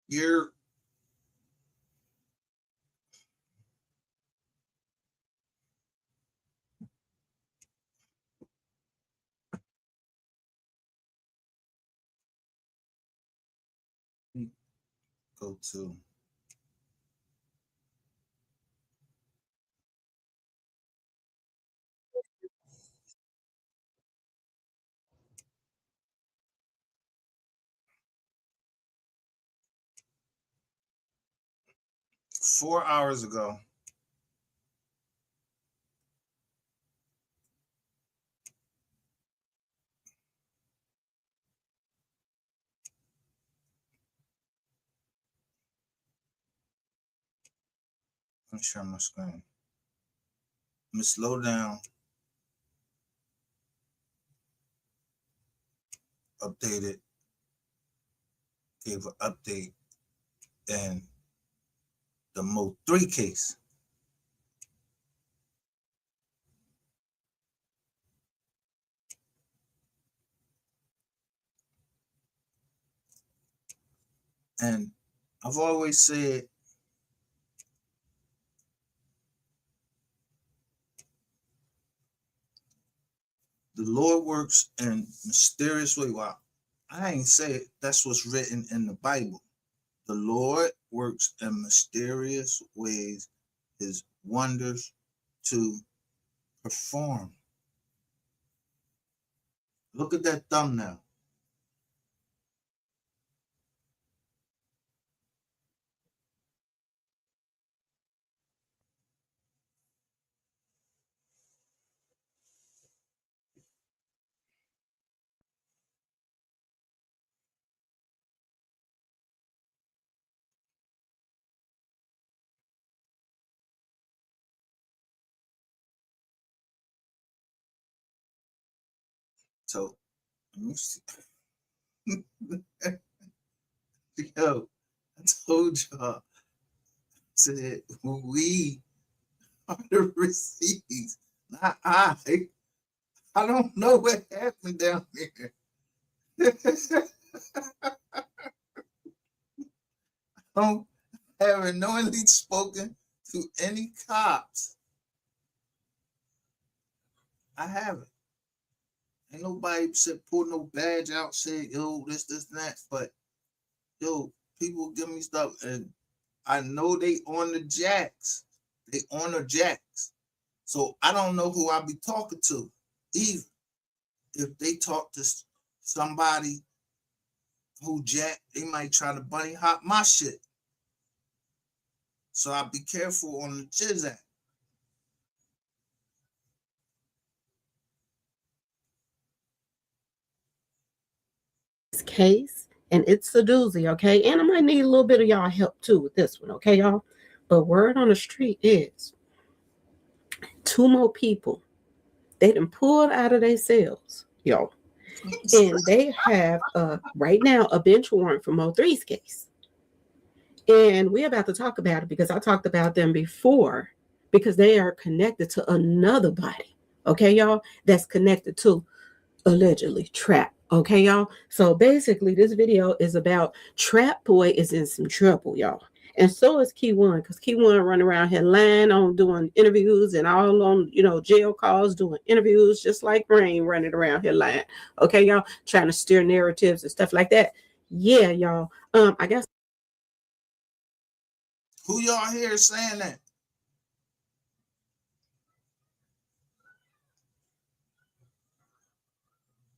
You're go to 4 hours ago. Let me share my screen. Let me slow down. Update it. Gave an update in the MO3 case. And I've always said the Lord works in mysterious ways. Well, I ain't say it. That's what's written in the Bible. The Lord works in mysterious ways, his wonders to perform. Look at that thumbnail. So, let me see. Yo, I told y'all, said we are the receipts, not I. I don't know what happened down there. I don't have knowingly spoken to any cops. I haven't. Ain't nobody said pull no badge out, say yo this and that. But yo, people give me stuff, and I know they on the jacks. They on the jacks. So I don't know who I be talking to either. If they talk to somebody who jack, they might try to bunny hop my shit. So I be careful on the jizz act. Case, and it's a doozy, okay? And I might need a little bit of y'all help too with this one, okay, y'all? But word on the street is two more people they done pulled out of their cells, y'all. And they have right now a bench warrant for MO3's case. And we're about to talk about it because I talked about them before because they are connected to another body, okay, y'all, that's connected to allegedly Trap. Okay, y'all. So basically, this video is about Trap Boy is in some trouble, y'all. And so is Key One, because Key One running around here lying on doing interviews and all on, jail calls, doing interviews, just like Rain running around here lying. Okay, y'all, trying to steer narratives and stuff like that. Yeah, y'all. I guess. Who y'all here saying that?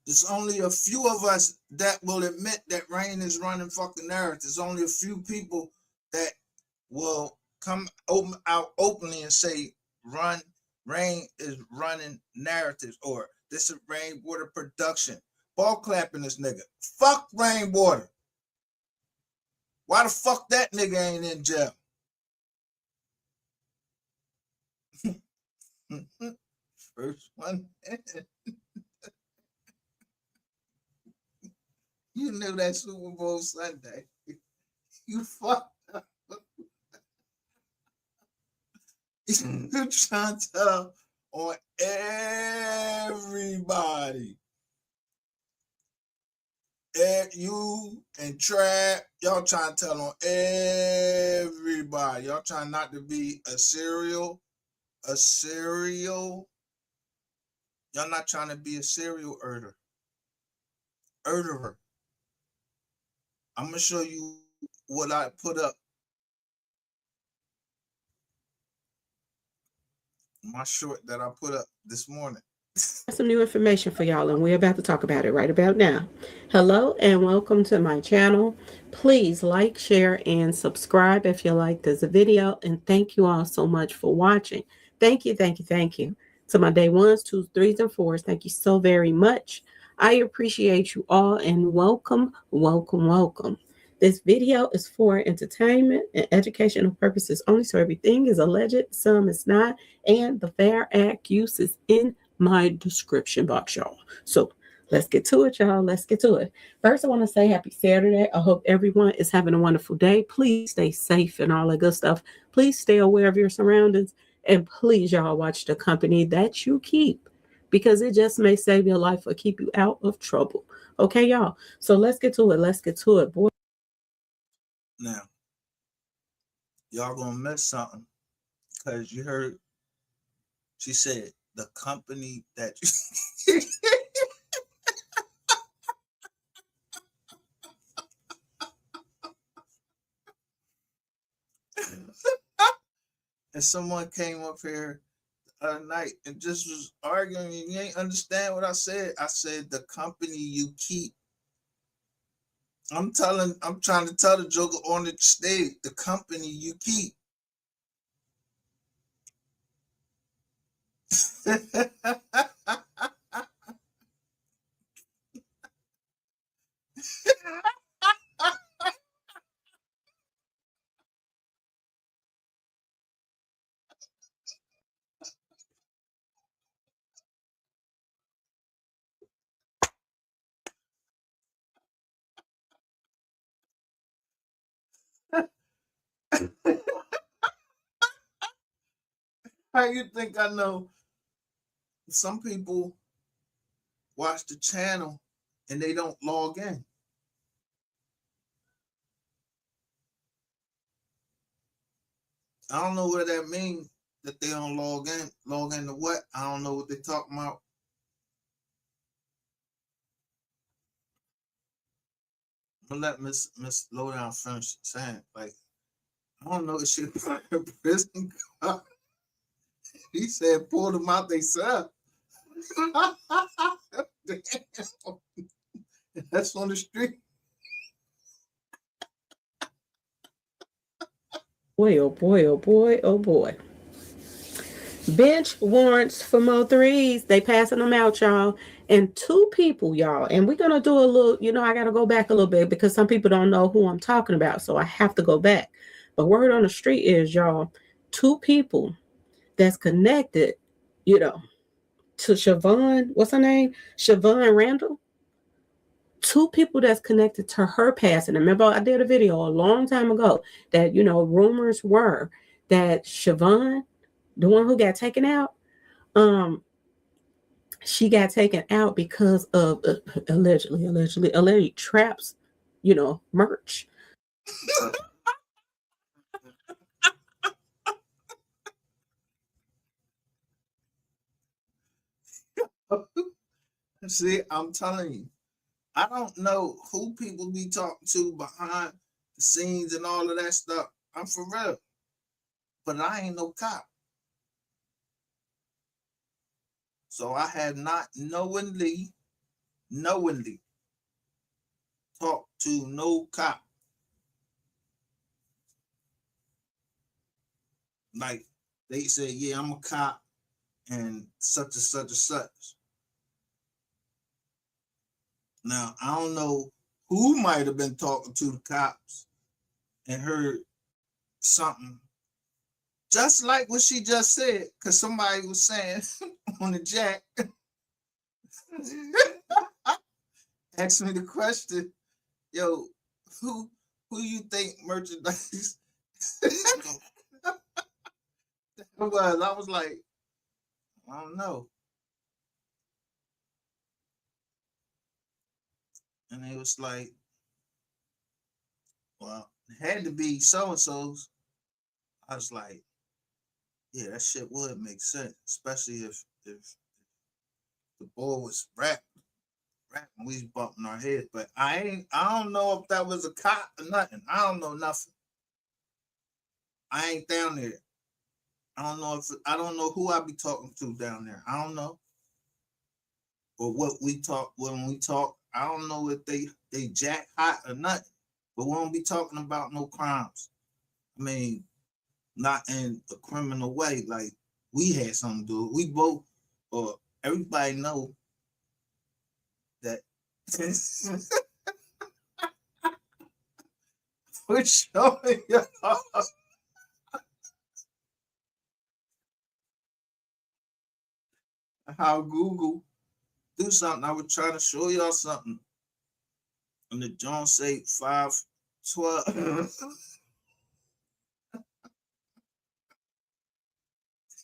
There's only a few of us that will admit that Rain is running fucking narratives. There's only a few people that will come out openly and say Rain is running narratives, or this is Rainwater production. Ball clapping this nigga. Fuck Rainwater. Why the fuck that nigga ain't in jail? First one. You knew that Super Bowl Sunday. You fucked up. You trying to tell on everybody. You and Trap, y'all trying to tell on everybody. Y'all trying not to be a serial. Y'all not trying to be a serial Erderer. I'm gonna show you what I put up. My short that I put up this morning. Some new information for y'all, and we're about to talk about it right about now. Hello, and welcome to my channel. Please like, share, and subscribe if you like this video. And thank you all so much for watching. Thank you, thank you, thank you. To my day ones, twos, threes, and fours, thank you so very much. I appreciate you all, and welcome, welcome, welcome. This video is for entertainment and educational purposes only, so everything is alleged, some is not, and the fair act use is in my description box, y'all. So let's get to it, y'all. Let's get to it. First, I want to say happy Saturday. I hope everyone is having a wonderful day. Please stay safe and all that good stuff. Please stay aware of your surroundings. And please, y'all, watch the company that you keep, because it just may save your life or keep you out of trouble. Okay, y'all. So let's get to it. Let's get to it, boy. Now, y'all gonna miss something because you heard she said the company that you and someone came up here the other night and just was arguing. You ain't understand what I said. I said the company you keep. I'm trying to tell the Joker on the stage, the company you keep. How you think I know? Some people watch the channel and they don't log in. I don't know what that means that they don't log in. Log into what? I don't know what they're talking about. I'm gonna let Miss Lowdown finish saying, like, I don't know if she prison. He said pull them out they self. That's on the street. Boy, oh boy, oh boy, oh boy. Bench warrants for MO3s. They passing them out, y'all. And two people, y'all. And we're going to do a little, I got to go back a little bit because some people don't know who I'm talking about. So I have to go back. But word on the street is, y'all, two people that's connected, to Shavon. What's her name? Shavon Randle. Two people that's connected to her passing. Remember, I did a video a long time ago that, rumors were that Shavon, the one who got taken out, she got taken out because of allegedly traps, merch. See, I'm telling you, I don't know who people be talking to behind the scenes and all of that stuff. I'm for real, but I ain't no cop. So I had not knowingly talked to no cop. Like they said, yeah, I'm a cop and such and such and such. Now I don't know who might have been talking to the cops and heard something just like what she just said, because somebody was saying on the jack, asked me the question, yo, who who you think merchandise was? I was like, I don't know. And it was like, well, it had to be so and so's. I was like, yeah, that shit would make sense, especially if the boy was rapping, we was bumping our heads. But I don't know if that was a cop or nothing. I don't know nothing. I ain't down there. I don't know who I be talking to down there. I don't know. Or what we talk when we talk. I don't know if they jack hot or nothing. But we won't be talking about no crimes. I mean, not in a criminal way. Like we had something to do. We both or everybody know that we're showing y'all how Google do something. I was trying to show y'all something. And the Jones say 512.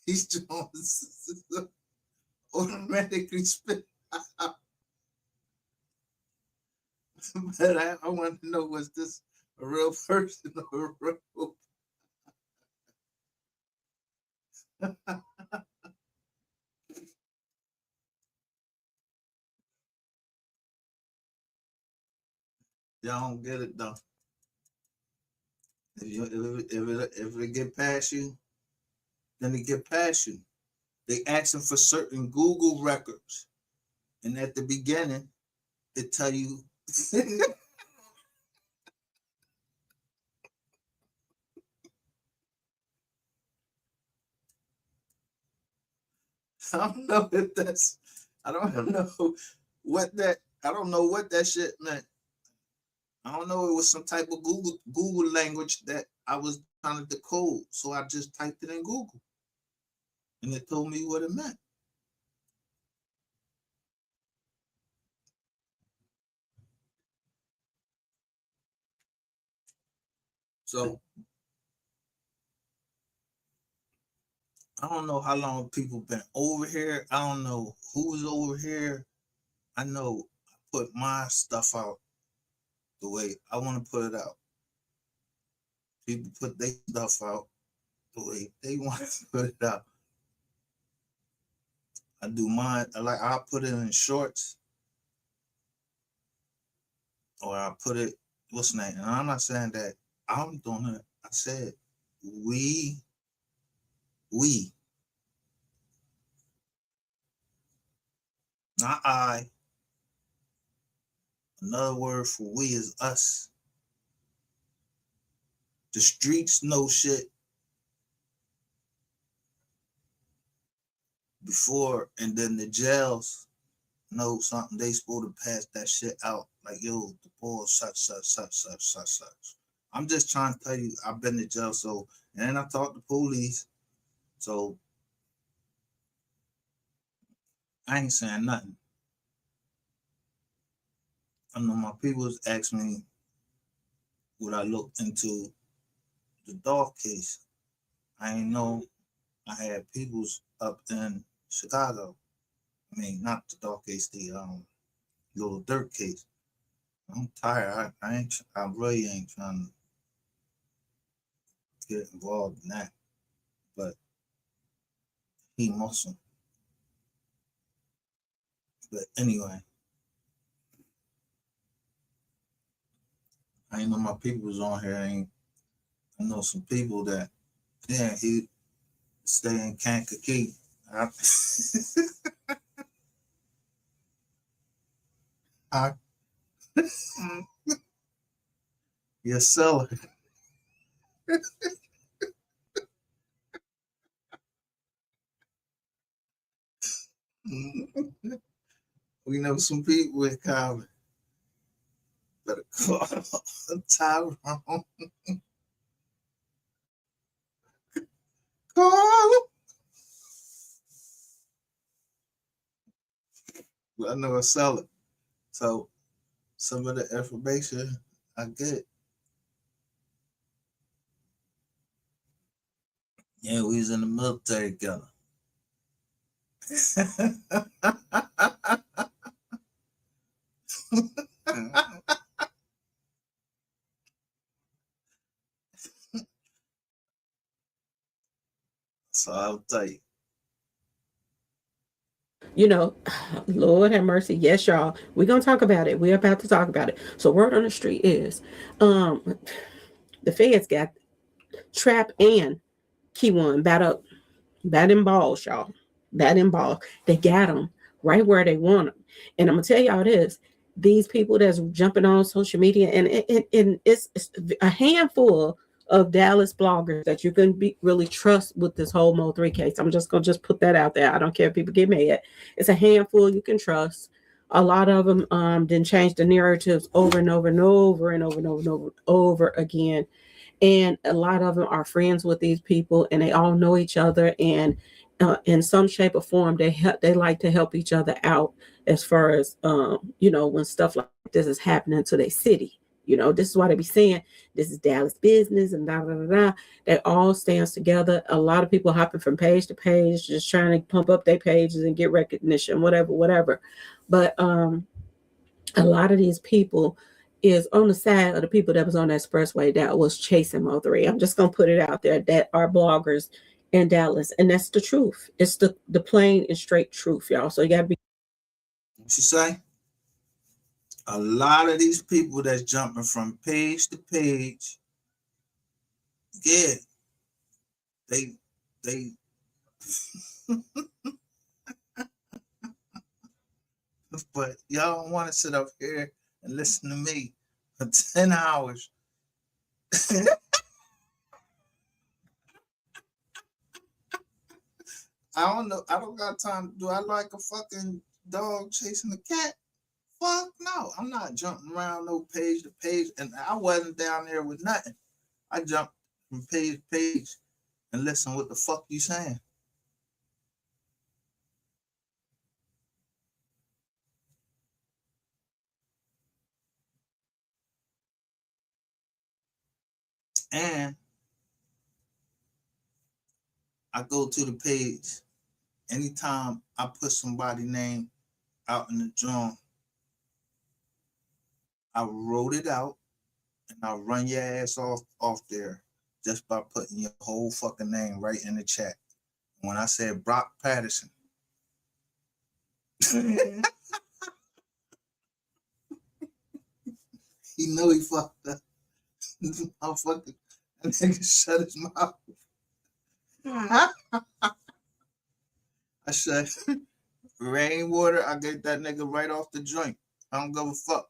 These Jones automatically spit out. But I want to know, was this a real person or a real? Y'all don't get it though. If it get past you, then it get past you. They asking for certain Google records, and at the beginning, it tell you. I don't know if that's. I don't know what that. I don't know what that shit meant. I don't know. It was some type of Google language that I was trying to decode, so I just typed it in Google, and it told me what it meant. So I don't know how long people been over here. I don't know who's over here. I know I put my stuff out the way I want to put it out. People put their stuff out the way they want to put it out. I do mine. I put it in shorts, or I put it. What's the name? And I'm not saying that I'm doing it. I said we, we, not I. Another word for we is us. The streets know shit before, and then the jails know something. They supposed to pass that shit out. Like, yo, the boy such. I'm just trying to tell you, I've been to jail, so and then I talked to police, so I ain't saying nothing. I know my people's asked me would I look into the dog case. I ain't know I had people's up in Chicago. I mean, not the dog case, the little dirt case. I'm tired. I really ain't trying to get involved in that. But he Muslim. But anyway, I ain't know my people was on here. I know some people that, yeah, he stay in Kankakee. I, I, you're selling. We know some people in common. Better call Tyrone. Call him. I know a seller. So some of the information I get, yeah, we was in the military together. So I'll tell you. You know, Lord have mercy. Yes, y'all. We're gonna talk about it. We're about to talk about it. So word on the street is the feds got Trap and Key One bat up, bat in balls, y'all. Bat in balls. They got them right where they want them. And I'm gonna tell y'all this: these people that's jumping on social media, and it's a handful of Dallas bloggers that you can be really trust with this whole MO3 case. I'm just gonna just put that out there. I don't care if people get mad. It's a handful you can trust. A lot of them didn't change the narratives over and over and over and over and over and over again, and a lot of them are friends with these people and they all know each other, and in some shape or form they like to help each other out as far as when stuff like this is happening to their city. This is why they be saying this is Dallas business and da da da da. They all stands together. A lot of people hopping from page to page just trying to pump up their pages and get recognition, whatever. But a lot of these people is on the side of the people that was on that expressway that was chasing Mo3. I'm just gonna put it out there that are bloggers in Dallas, and that's the truth. It's the plain and straight truth, y'all. So you gotta be. What you say? A lot of these people that's jumping from page to page, yeah, they but y'all don't want to sit up here and listen to me for 10 hours. I don't know. I don't got time. Do I like a fucking dog chasing a cat? Fuck no. I'm not jumping around no page to page. And I wasn't down there with nothing. I jumped from page to page and listen what the fuck you saying. And I go to the page anytime I put somebody name out in the joint. I wrote it out and I run your ass off there just by putting your whole fucking name right in the chat. When I said Brock Patterson, he know he fucked up. I'm fucking that nigga shut his mouth. I said rainwater. I get that nigga right off the joint. I don't give a fuck.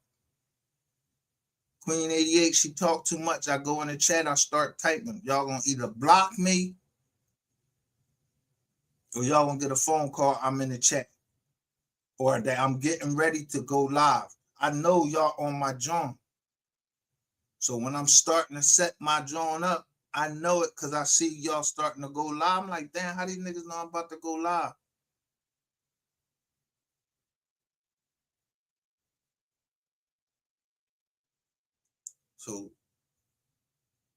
Queen 88, she talked too much. I go in the chat, I start typing. Y'all gonna either block me or y'all gonna get a phone call. I'm in the chat. Or that I'm getting ready to go live. I know y'all on my joint. So when I'm starting to set my joint up, I know it because I see y'all starting to go live. I'm like, damn, how these niggas know I'm about to go live? So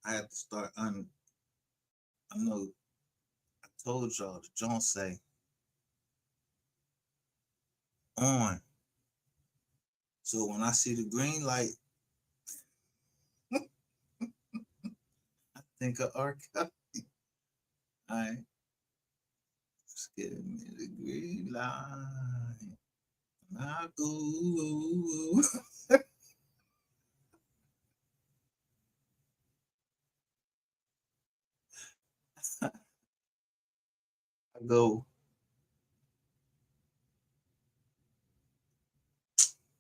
I have to start I know I told y'all the joint say on. So when I see the green light, I think of R. Kelly. All right, just give me the green light. I go. I go.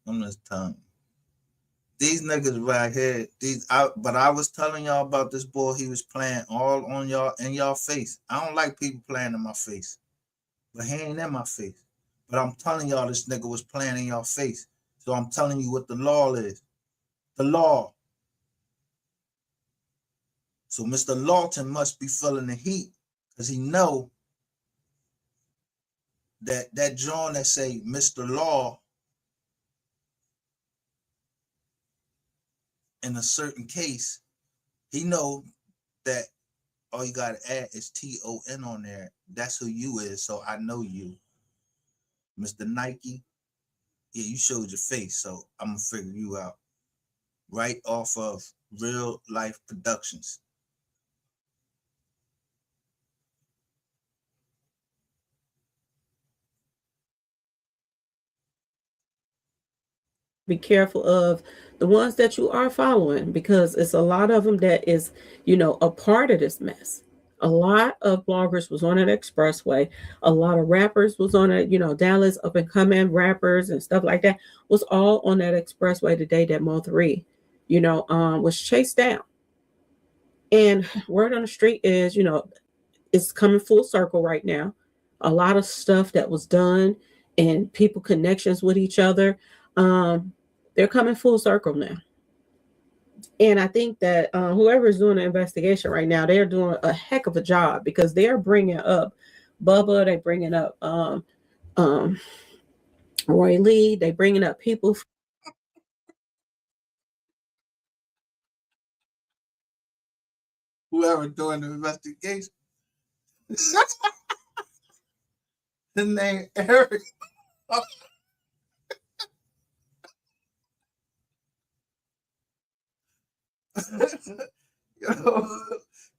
I'm just telling you. These niggas right here, but I was telling y'all about this boy. He was playing all on y'all in y'all face. I don't like people playing in my face, but he ain't in my face. But I'm telling y'all, this nigga was playing in y'all face. So I'm telling you what the law is. The law. So Mr. Lawton must be feeling the heat because he know that John that say Mr. Law in a certain case, he know that all you gotta add is TON on there. That's who you is. So I know you, Mr. Nike. Yeah, you showed your face, so I'm gonna figure you out right off of Real Life Productions. Be careful of the ones that you are following, because it's a lot of them that is, a part of this mess. A lot of bloggers was on an expressway. A lot of rappers was on it. Dallas up and coming rappers and stuff like that was all on that expressway the day that MO3, was chased down. And word on the street is, it's coming full circle right now. A lot of stuff that was done and people connections with each other, um, they're coming full circle now. And I think that whoever is doing the investigation right now, they're doing a heck of a job, because they're bringing up Bubba, they bringing up um, Roy Lee, they bringing up people. Whoever doing the investigation, his name Eric. Yo,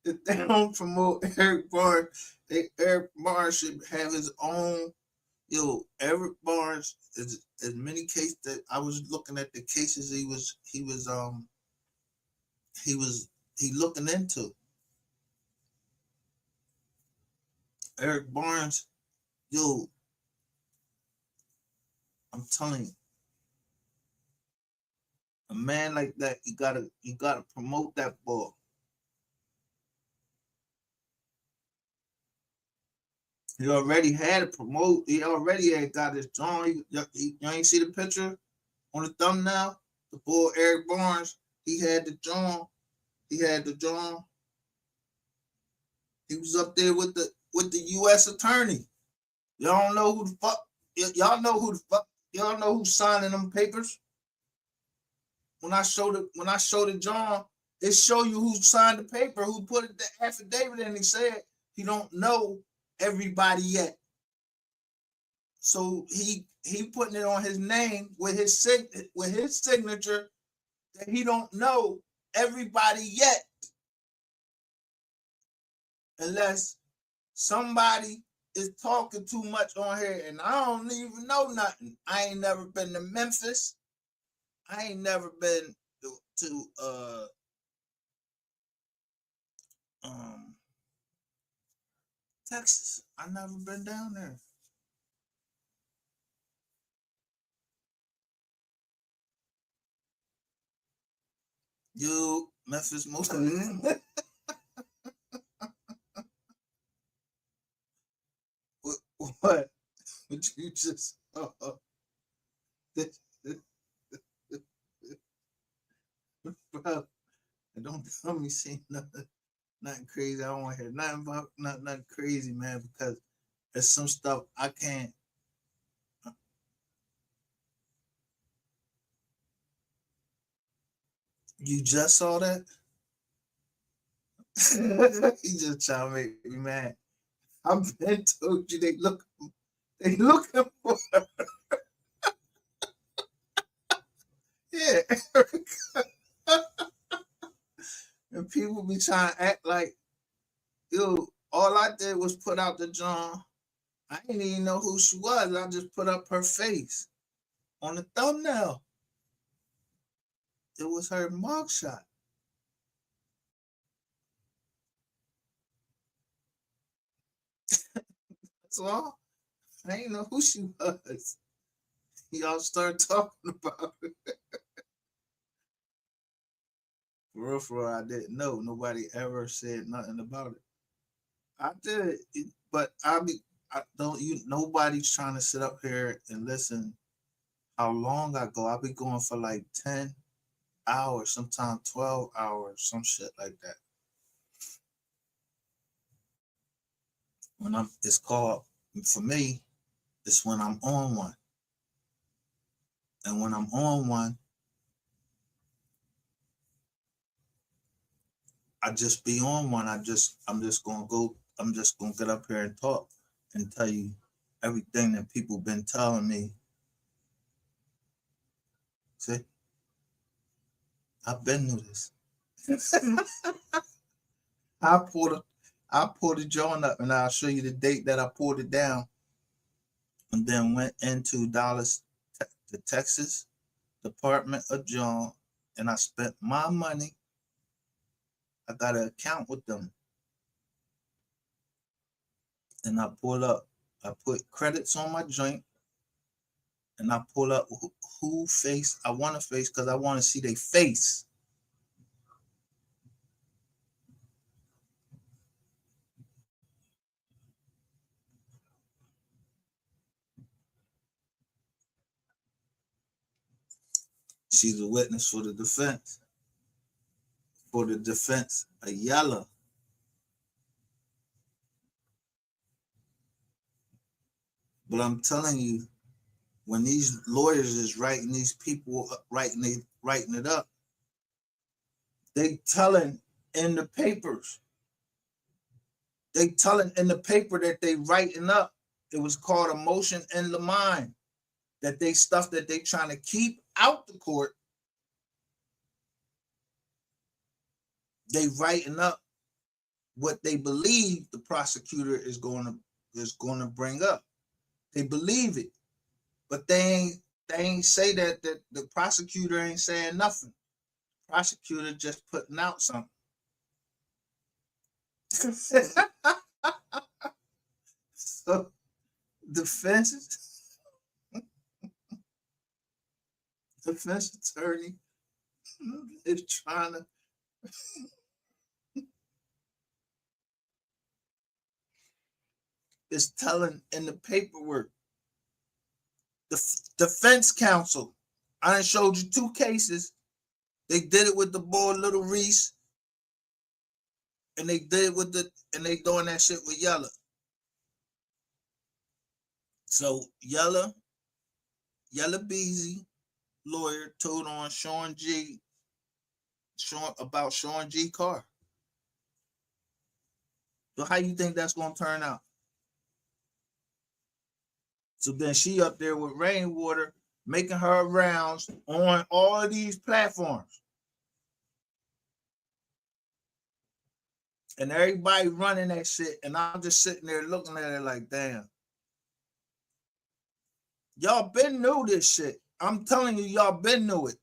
if they don't promote Eric Barnes, Eric Barnes should have his own. Yo, Eric Barnes is as many cases that I was looking at the cases he was he looking into. Eric Barnes, yo, I'm telling you, a man like that, you gotta promote that ball. He already had it promote. He already had got his drawing. You ain't see the picture on the thumbnail. The boy Eric Barnes, he had the drawing. He had the drawing. He was up there with the U.S. attorney. Y'all don't know who the fuck. Y'all know who the fuck. Y'all know who's signing them papers. When I showed it, John, it show you who signed the paper, who put it, the affidavit in. He said he don't know everybody yet. So he putting it on his name with his signature that he don't know everybody yet, unless somebody is talking too much on here and I don't even know nothing. I ain't never been to Memphis. I ain't never been to um Texas. I never been down there. You Memphis most what what would you just bro, don't tell me see nothing crazy. I don't want to hear nothing about nothing crazy, man, because there's some stuff I can't. You just saw that? He just trying to make me mad. I've been told you they looking for yeah. And people be trying to act like yo, all I did was put out the John. I didn't even know who she was. I just put up her face on the thumbnail. It was her mugshot. That's all. I didn't know who she was. Y'all start talking about it. For real, I didn't know. Nobody ever said nothing about it. I did, but I don't. Nobody's trying to sit up here and listen. How long I go? I'll be going for like 10 hours, sometimes 12 hours, some shit like that. It's called for me. It's when I'm on one, and when I'm on one, I just be on one. I'm just gonna go. I'm just gonna get up here and talk and tell you everything that people been telling me See, I've been through this. I pulled a, I pulled the joint up, and I'll show you the date that I pulled it down, and then went into Dallas, the Texas Department of John, and I spent my money. I got an account with them, and I pull up. I put credits on my joint, and I pull up who face I want to face because I want to see their face. She's a witness for the defense. For the defense, a yeller. But I'm telling you, when these lawyers is writing these people writing it up, they telling in the papers. They telling in the paper that they writing up. It was called a motion in the mind. That they stuff that they trying to keep out the court. They writing up what they believe the prosecutor is going to bring up. They believe it, but they ain't say that the prosecutor ain't saying nothing. Prosecutor just putting out something. So defense attorney is trying to is telling in the paperwork. The defense counsel, I done showed you 2 cases. They did it with the boy Little Reese, and they did it and they doing that shit with Yella. So Yella Beezy, lawyer, told on Sean about Sean G car. So how you think that's gonna turn out? So then she up there with Rainwater making her rounds on all of these platforms. And everybody running that shit. And I'm just sitting there looking at it like, damn. Y'all been knew this shit. I'm telling you, y'all been knew it.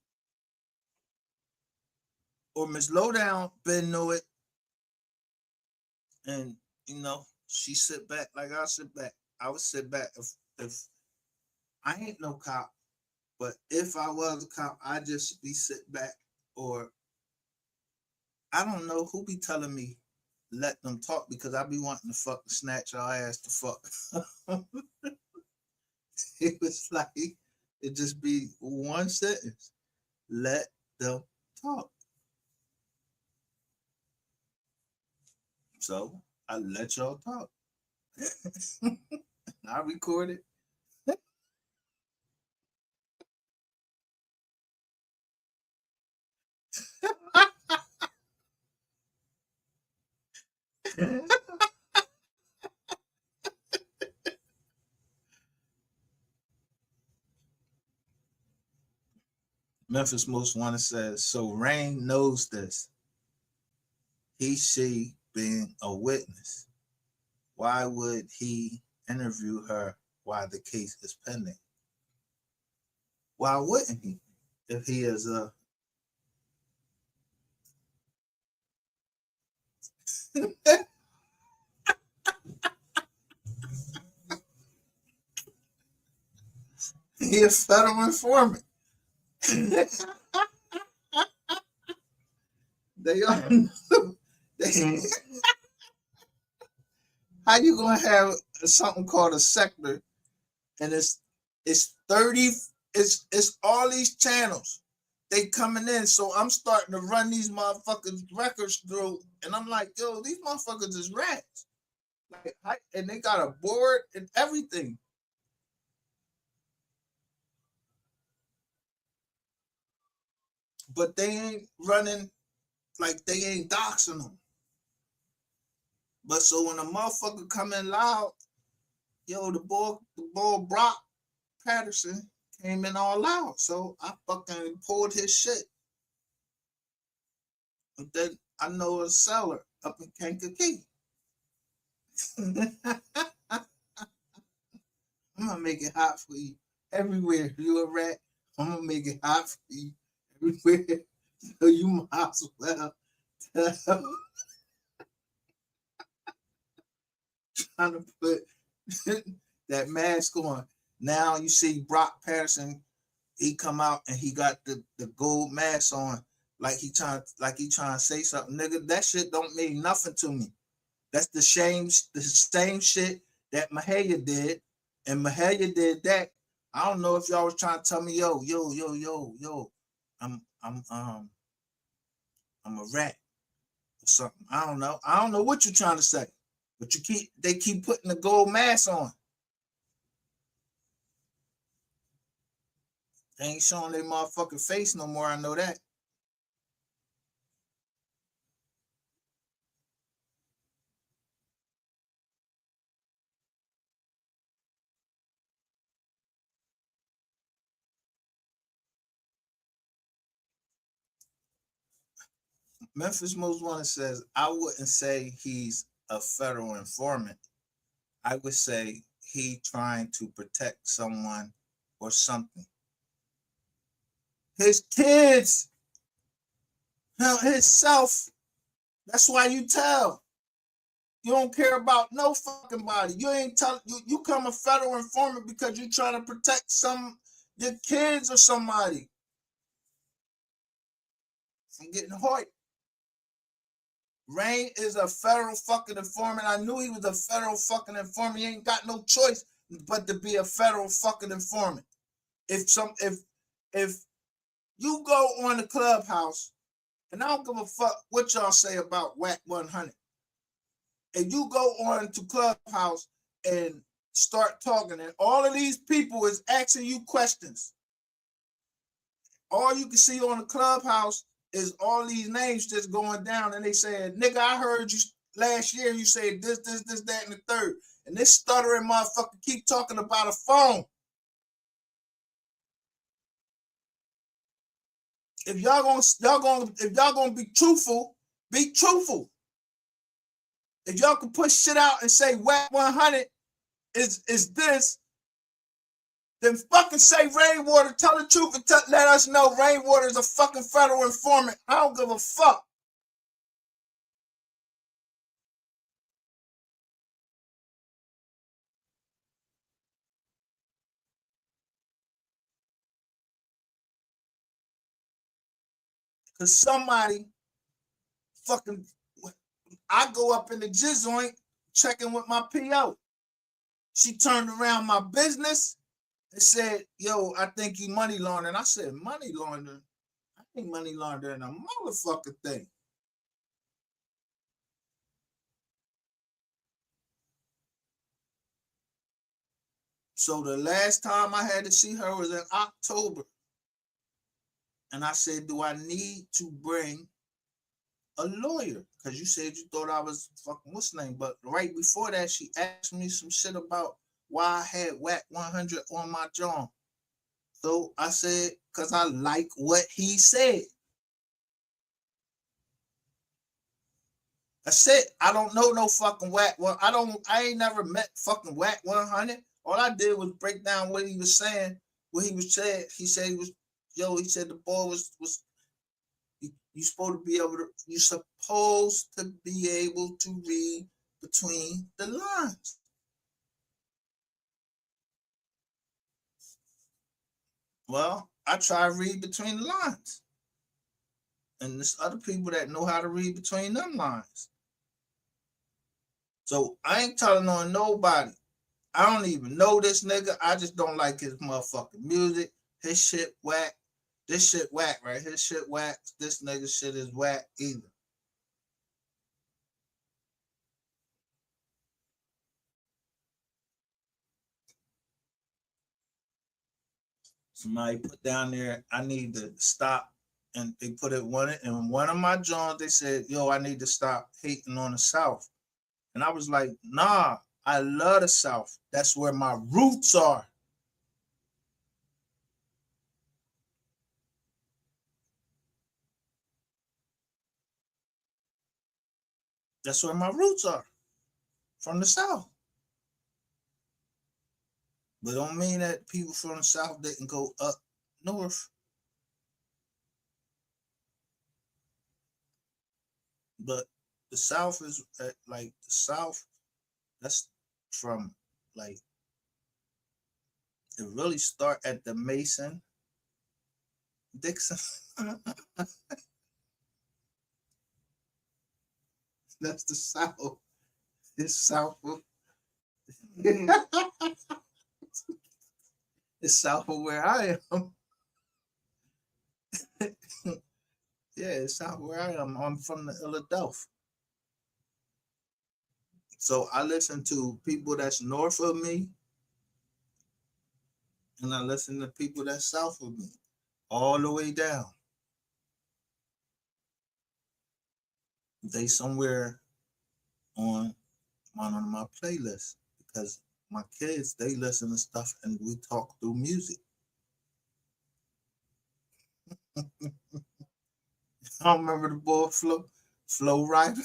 Or Miss Lowdown been knew it. And, she sit back like I sit back. I would sit back if I ain't no cop. But if I was a cop, I'd just be sit back. Or I don't know who be telling me let them talk because I be wanting to fucking snatch our ass to fuck. It was like it just be one sentence. Let them talk. So I let y'all talk. I recorded. Memphis Most Wanted says, so Rain knows this. She being a witness. Why would he interview her while the case is pending? Why wouldn't he? If he is a he a federal informant. They are. How you gonna have something called a sector, and it's 30, it's all these channels. They coming in, so I'm starting to run these motherfuckers records through, and I'm like, yo, these motherfuckers is rats. Like, and they got a board and everything. But they ain't running, like they ain't doxing them. But so when a motherfucker come in loud, yo, the boy Brock Patterson came in all out. So I fucking pulled his shit. But then I know a seller up in Kankakee. I'm gonna make it hot for you everywhere. You a rat? I'm gonna make it hot for you everywhere. So you might as well trying to put that mask on. Now you see Brock Patterson. He come out and he got the gold mask on, like he trying to say something. Nigga, that shit don't mean nothing to me. That's the same shit that Mahalia did, and Mahalia did that. I don't know if y'all was trying to tell me, yo, I'm I'm a rat or something. I don't know. I don't know what you're trying to say, but they keep putting the gold mask on. They ain't showing their motherfucking face no more. I know that. Memphis Most Wanted says, I wouldn't say he's a federal informant. I would say he trying to protect someone or something. His kids, himself. That's why you tell. You don't care about no fucking body. You ain't tell you come a federal informant because you trying to protect your kids or somebody from getting hurt. Rain is a federal fucking informant. I knew he was a federal fucking informant. He ain't got no choice but to be a federal fucking informant. If you go on the Clubhouse, and I don't give a fuck what y'all say about WAC 100. If you go on to Clubhouse and start talking, and all of these people is asking you questions, all you can see on the Clubhouse is all these names just going down, and they said, nigga, I heard you last year, you said this, that, and the third. And this stuttering motherfucker keep talking about a phone. If y'all gonna be truthful, be truthful. If y'all can push shit out and say WAC 100 is this, then fucking say Rainwater, tell the truth and let us know Rainwater is a fucking federal informant. I don't give a fuck. Cause somebody fucking, I go up in the jizz joint checking with my PO. She turned around my business and said, yo, I think you money laundering. I said, money laundering? I think money laundering a motherfucker thing. So the last time I had to see her was in October. And I said, do I need to bring a lawyer? Because you said you thought I was fucking what's name. But right before that, she asked me some shit about why I had WAC 100 on my jaw. So I said, because I like what he said. That's it. I don't know no fucking WAC. Well, I ain't never met fucking WAC 100. All I did was break down what he was saying, what he was saying. He said he was, he said the boy was you supposed to be able to read between the lines. Well, I try to read between the lines. And there's other people that know how to read between them lines. So I ain't telling on nobody. I don't even know this nigga. I just don't like his motherfucking music. His shit whack. This shit whack, right? His shit whack. This nigga shit is whack either. Somebody put down there, I need to stop. And they put it in one of my joints. They said, yo, I need to stop hating on the South. And I was like, nah, I love the South. That's where my roots are. That's where my roots are, from the South. But don't mean that people from the South didn't go up north. But the South is like the South. That's from like it really start at the Mason Dixon. That's the South. It's south of it's south of where I am. Yeah, it's south where I am. I'm from the Philadelphia. So I listen to people that's north of me, and I listen to people that's south of me, all the way down. They somewhere on one of my playlists because my kids they listen to stuff and we talk through music. I remember the boy Flow Rider.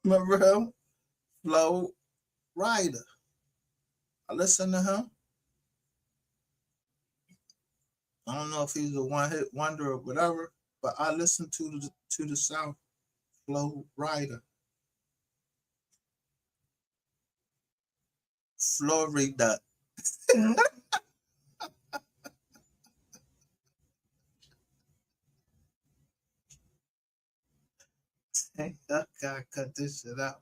Remember him? Flow Rider. I listen to him. I don't know if he's a one hit wonder or whatever, but I listen to the South Flow Rider. Florida. Hey, I gotta cut this shit out.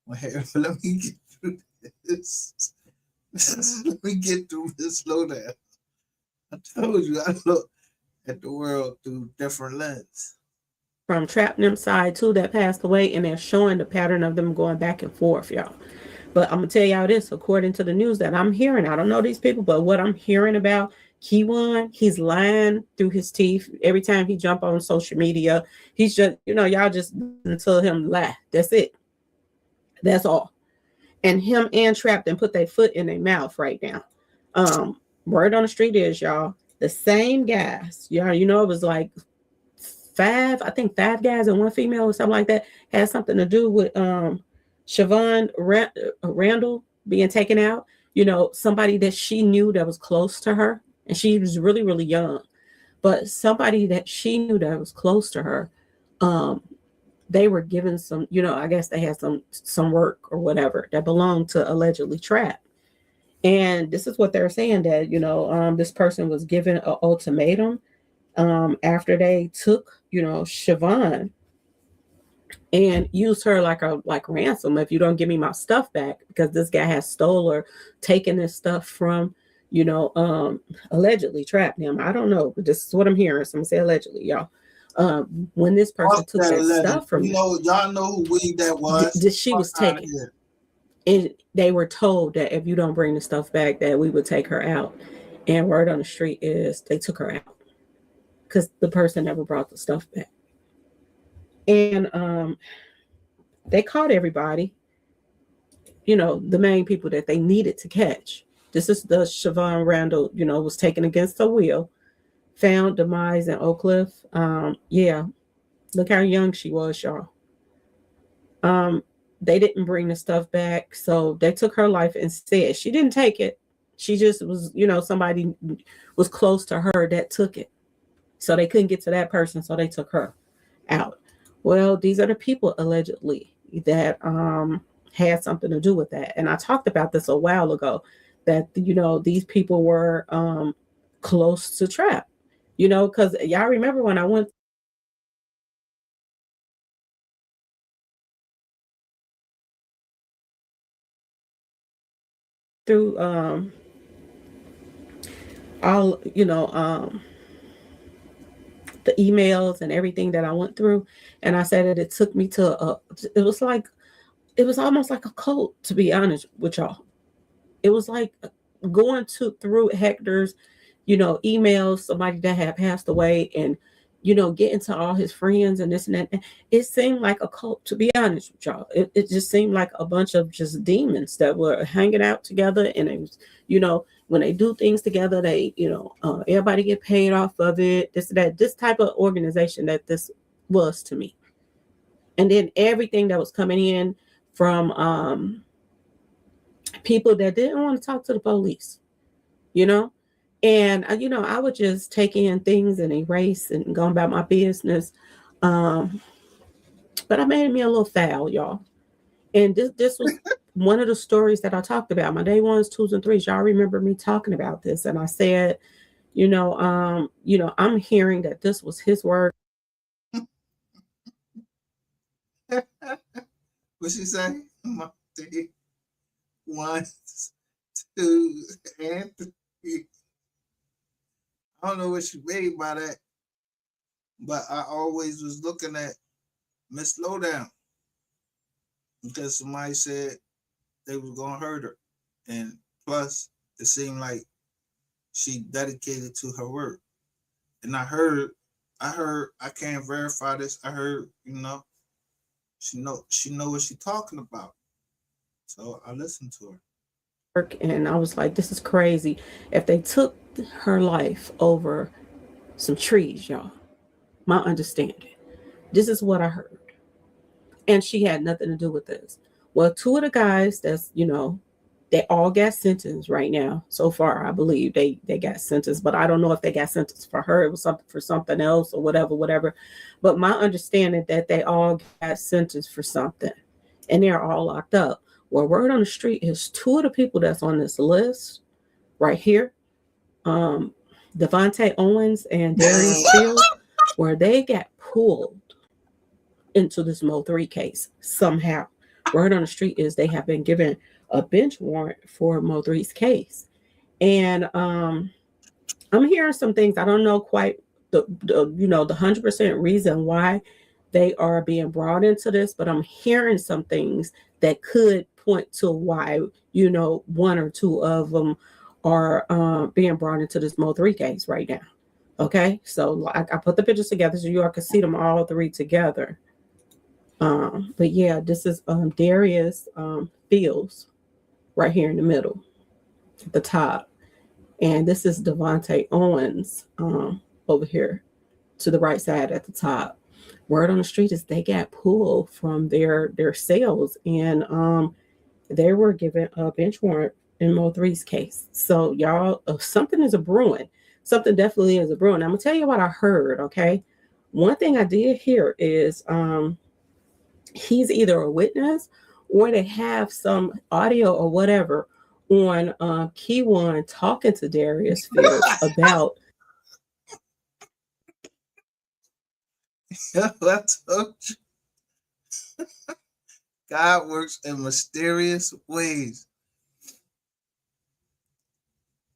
Wait, let me get through this. Let me get through this slow down. I told you I look at the world through different lenses. From Trap them side too that passed away, and they're showing the pattern of them going back and forth, y'all. But I'm gonna tell y'all this, according to the news that I'm hearing, I don't know these people, but what I'm hearing about Keyone, he's lying through his teeth every time he jump on social media. He's just, y'all just until him lie. That's it. That's all. And him and Trap and put their foot in their mouth right now. Word on the street is, y'all, the same guys. Y'all, it was like five guys and one female or something like that, had something to do with Shavon Randle being taken out. Somebody that she knew that was close to her, and she was really, really young. But somebody that she knew that was close to her, they were given some, I guess they had some work or whatever that belonged to allegedly Trap. And this is what they're saying, that, this person was given an ultimatum after they took, Shavon and used her like ransom. If you don't give me my stuff back, because this guy has stole or taken this stuff from, allegedly Trapped him. I don't know, but this is what I'm hearing. Someone say allegedly, y'all. When this person took that stuff from y'all know who weed that was. She was taken. And they were told that if you don't bring the stuff back, that we would take her out. And word on the street is they took her out because the person never brought the stuff back. And they caught everybody, the main people that they needed to catch. This is the Shavon Randle, was taken against her will, found demise in Oak Cliff. Yeah, look how young she was, y'all. They didn't bring the stuff back, so they took her life instead. She didn't take it. She just was, somebody was close to her that took it. So they couldn't get to that person, so they took her out. Well, these are the people allegedly that had something to do with that. And I talked about this a while ago, that, these people were close to Trap, because y'all remember when I went through all, the emails and everything that I went through. And I said that it took me to, it was almost like a cult, to be honest with y'all. It was like going through Hector's, emails, somebody that had passed away, and, getting to all his friends and this and that. It seemed like a cult, to be honest with y'all. It just seemed like a bunch of just demons that were hanging out together. And it was, when they do things together, they, everybody get paid off of it. This type of organization that this was to me. And then everything that was coming in from people that didn't want to talk to the police, you know? And I would just take in things and erase and go about my business. Um, but I made me a little foul, y'all. And this was one of the stories that I talked about. My day ones, twos, and threes. Y'all remember me talking about this. And I said, I'm hearing that this was his word. What she say? My day one, two, and three. I don't know what she made by that, but I always was looking at Miss Lowdown because somebody said they was gonna hurt her, and plus it seemed like she dedicated to her work. And I can't verify this. I heard, she know what she talking about. So I listened to her. And I was like, this is crazy. If they took her life over some trees, y'all, my understanding. This is what I heard. And she had nothing to do with this. Well, two of the guys they all got sentenced right now. So far, I believe they got sentenced, but I don't know if they got sentenced for her. It was something for something else or whatever. But my understanding that they all got sentenced for something, and they're all locked up. Well, word on the street is two of the people that's on this list right here, um, Devontae Owens and Darius Fields, where they got pulled into this MO3 case somehow. Word on the street is they have been given a bench warrant for MO3's case. And I'm hearing some things. I don't know quite the 100% reason why they are being brought into this, but I'm hearing some things that could point to why one or two of them are being brought into this MO3 case right now. Okay, so I put the pictures together so you all can see them all three together. But yeah, this is Darius Fields right here in the middle, at the top. And this is Devontae Owens over here to the right side at the top. Word on the street is they got pulled from their sales, and they were given a bench warrant in Mo3's case. So y'all, something is a brewing. Something definitely is a brewing. I'm gonna tell you what I heard. Okay, one thing I did hear is he's either a witness or they have some audio or whatever on Key One talking to Darius Fields about. I told you. God works in mysterious ways.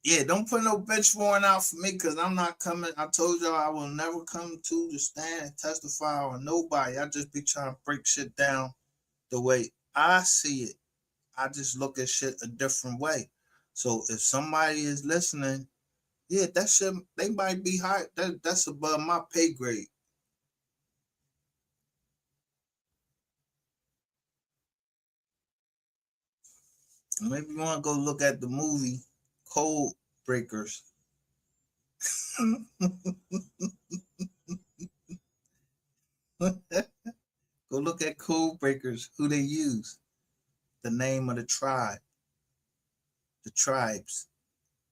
Yeah, don't put no bench warrant out for me because I'm not coming. I told y'all I will never come to the stand and testify on nobody. I just be trying to break shit down the way I see it. I just look at shit a different way. So if somebody is listening, yeah, that shit they might be high. That's above my pay grade. Maybe you want to go look at the movie Code Breakers. Go look at Code Breakers, who they use, the name of the tribe, the tribes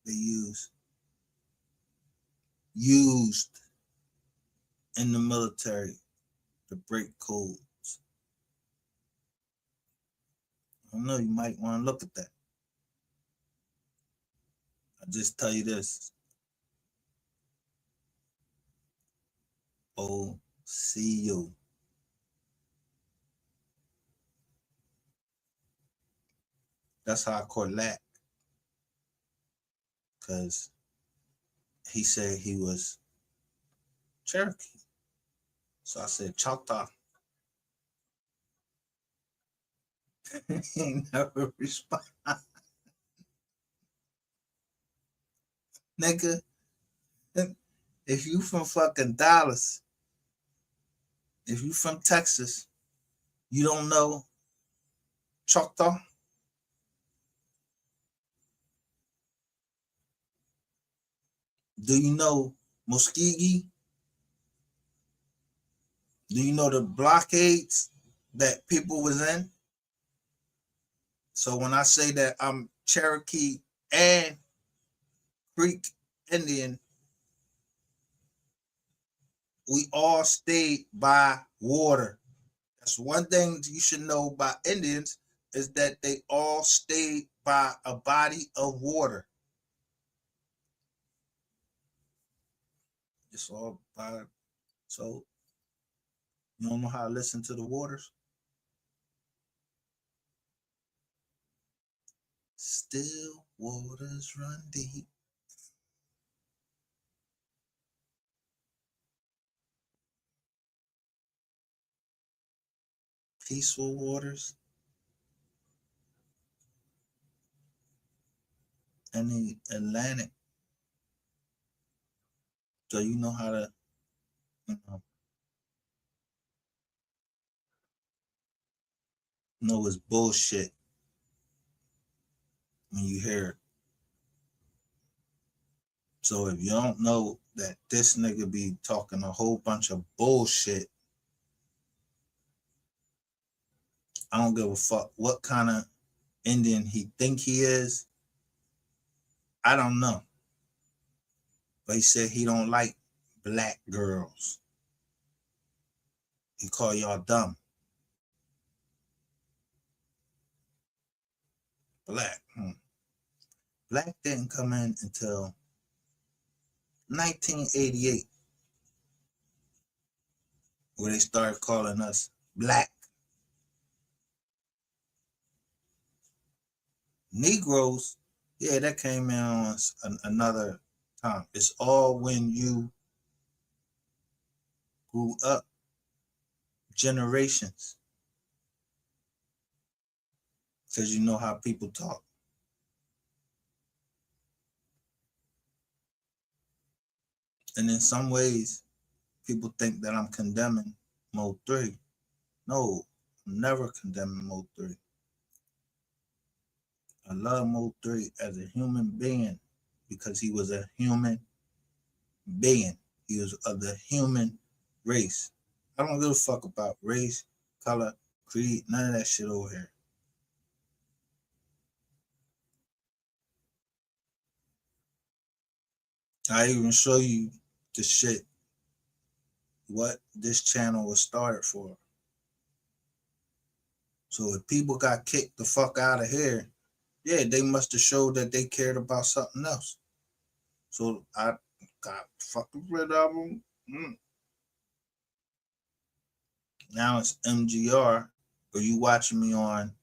they used in the military to break codes. I don't know, you might want to look at that. I'll just tell you this. OCU. That's how I caught Lack. Because he said he was Cherokee. So I said Choctaw. He never responded. Nigga, If you from fucking Dallas, if you from Texas, you don't know Choctaw? Do you know Muskegee? Do you know the blockades that people was in? So when I say that I'm Cherokee and Creek Indian, we all stayed by water. That's one thing you should know about Indians is that they all stayed by a body of water. It's all by, so you don't know how to listen to the waters? Still waters run deep. Peaceful waters. And the Atlantic. So you know how to, you know it's bullshit when you hear it. So if you don't know that this nigga be talking a whole bunch of bullshit, I don't give a fuck what kind of Indian he think he is. I don't know. But he said he don't like black girls. He call y'all dumb. Black. Black didn't come in until 1988, where they started calling us black. Negroes, yeah, that came in on another time. It's all when you grew up, generations, because you know how people talk. And in some ways, people think that I'm condemning MO3. No, I'm never condemning MO3. I love MO3 as a human being because he was a human being. He was of the human race. I don't give a fuck about race, color, creed, none of that shit over here. I even show you the shit, what this channel was started for. So if people got kicked the fuck out of here, yeah, they must have showed that they cared about something else. So I got fucking rid of them. Now it's MGR. Or you watching me on,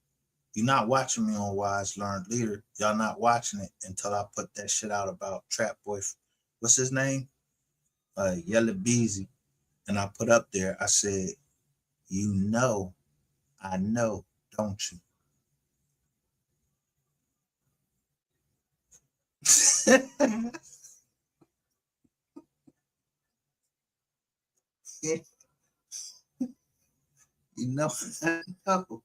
you're not watching me on Wise Learned Leader. Y'all not watching it until I put that shit out about Trap Boy. What's his name? Yellow Beezy. And I put up there, I said, you know, I know, don't you? You know, I know.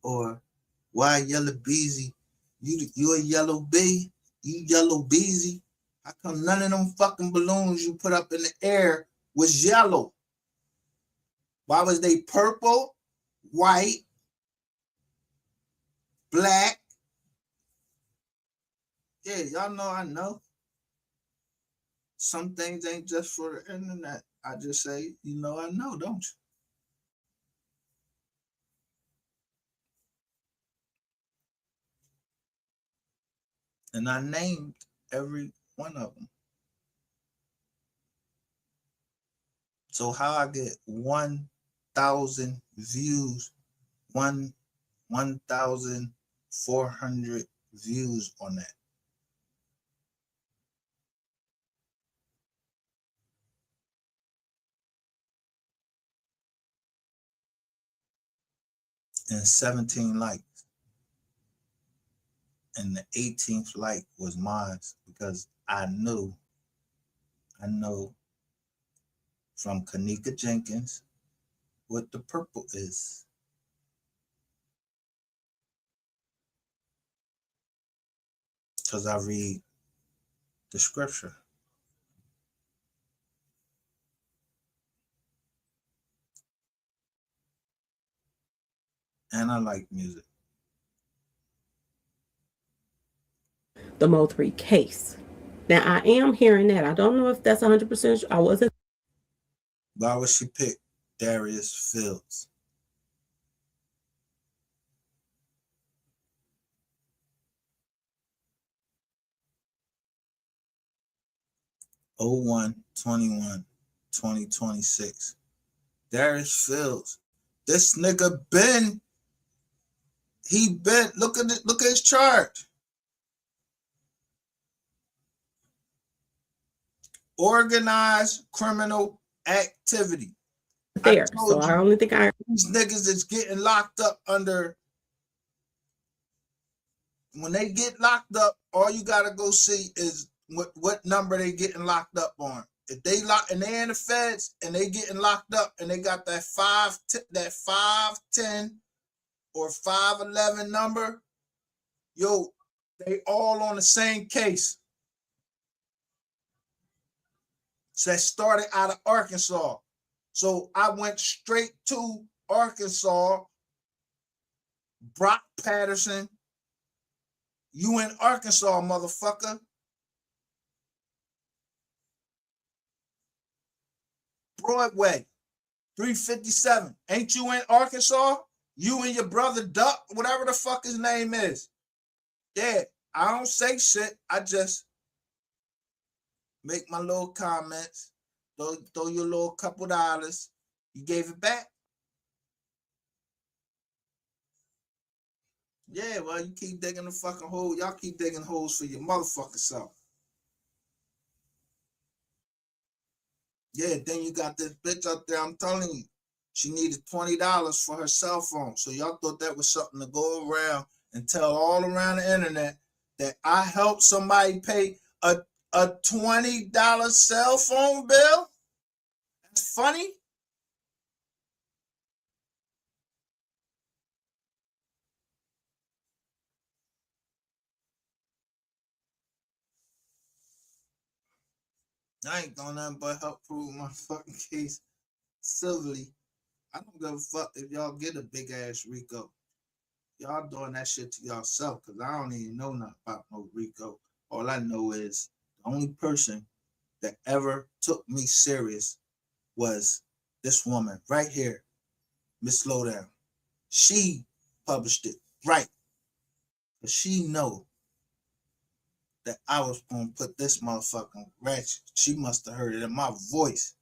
Or why Yellow Beezy? You a yellow bee? You yellow beezy? How come none of them fucking balloons you put up in the air was yellow? Why was they purple, white, black? Yeah, y'all know I know. Some things ain't just for the internet. I just say, you know I know, don't you? And I named every one of them. So how I get 1,000 views, 1,400 views on that? And 17 likes. And the 18th like was mine because I knew I know from Kanika Jenkins what the purple is. Because I read the scripture. And I like music. The MO3 case. Now I am hearing that. I don't know if that's 100% sure. I wasn't. Why would she pick Darius Fields? Oh 01/21/2026. Darius Fields. This nigga look at it, look at his chart. Organized criminal activity. There. So I only think these niggas is getting locked up under. When they get locked up, all you gotta go see is what number they getting locked up on. If they and they in the feds and they getting locked up and they got that 510 or 511 number, yo, they all on the same case. So that started out of Arkansas. So I went straight to Arkansas. Brock Patterson, you in Arkansas, motherfucker. Broadway, 357. Ain't you in Arkansas? You and your brother Duck, whatever the fuck his name is. Yeah, I don't say shit. I just make my little comments, throw your little couple dollars. You gave it back? Yeah, well, you keep digging the fucking hole. Y'all keep digging holes for your motherfucking self. Yeah, then you got this bitch out there, I'm telling you, she needed $20 for her cell phone. So y'all thought that was something to go around and tell all around the internet that I helped somebody pay a $20 cell phone bill? That's funny. I ain't gonna nothing but help prove my fucking case civilly. I don't give a fuck if y'all get a big ass Rico. Y'all doing that shit to yourself because I don't even know nothing about no Rico. All I know is the only person that ever took me serious was this woman right here, Miss Lowdown. She published it right. But she know that I was gonna put this motherfucking ratchet. She must have heard it in my voice.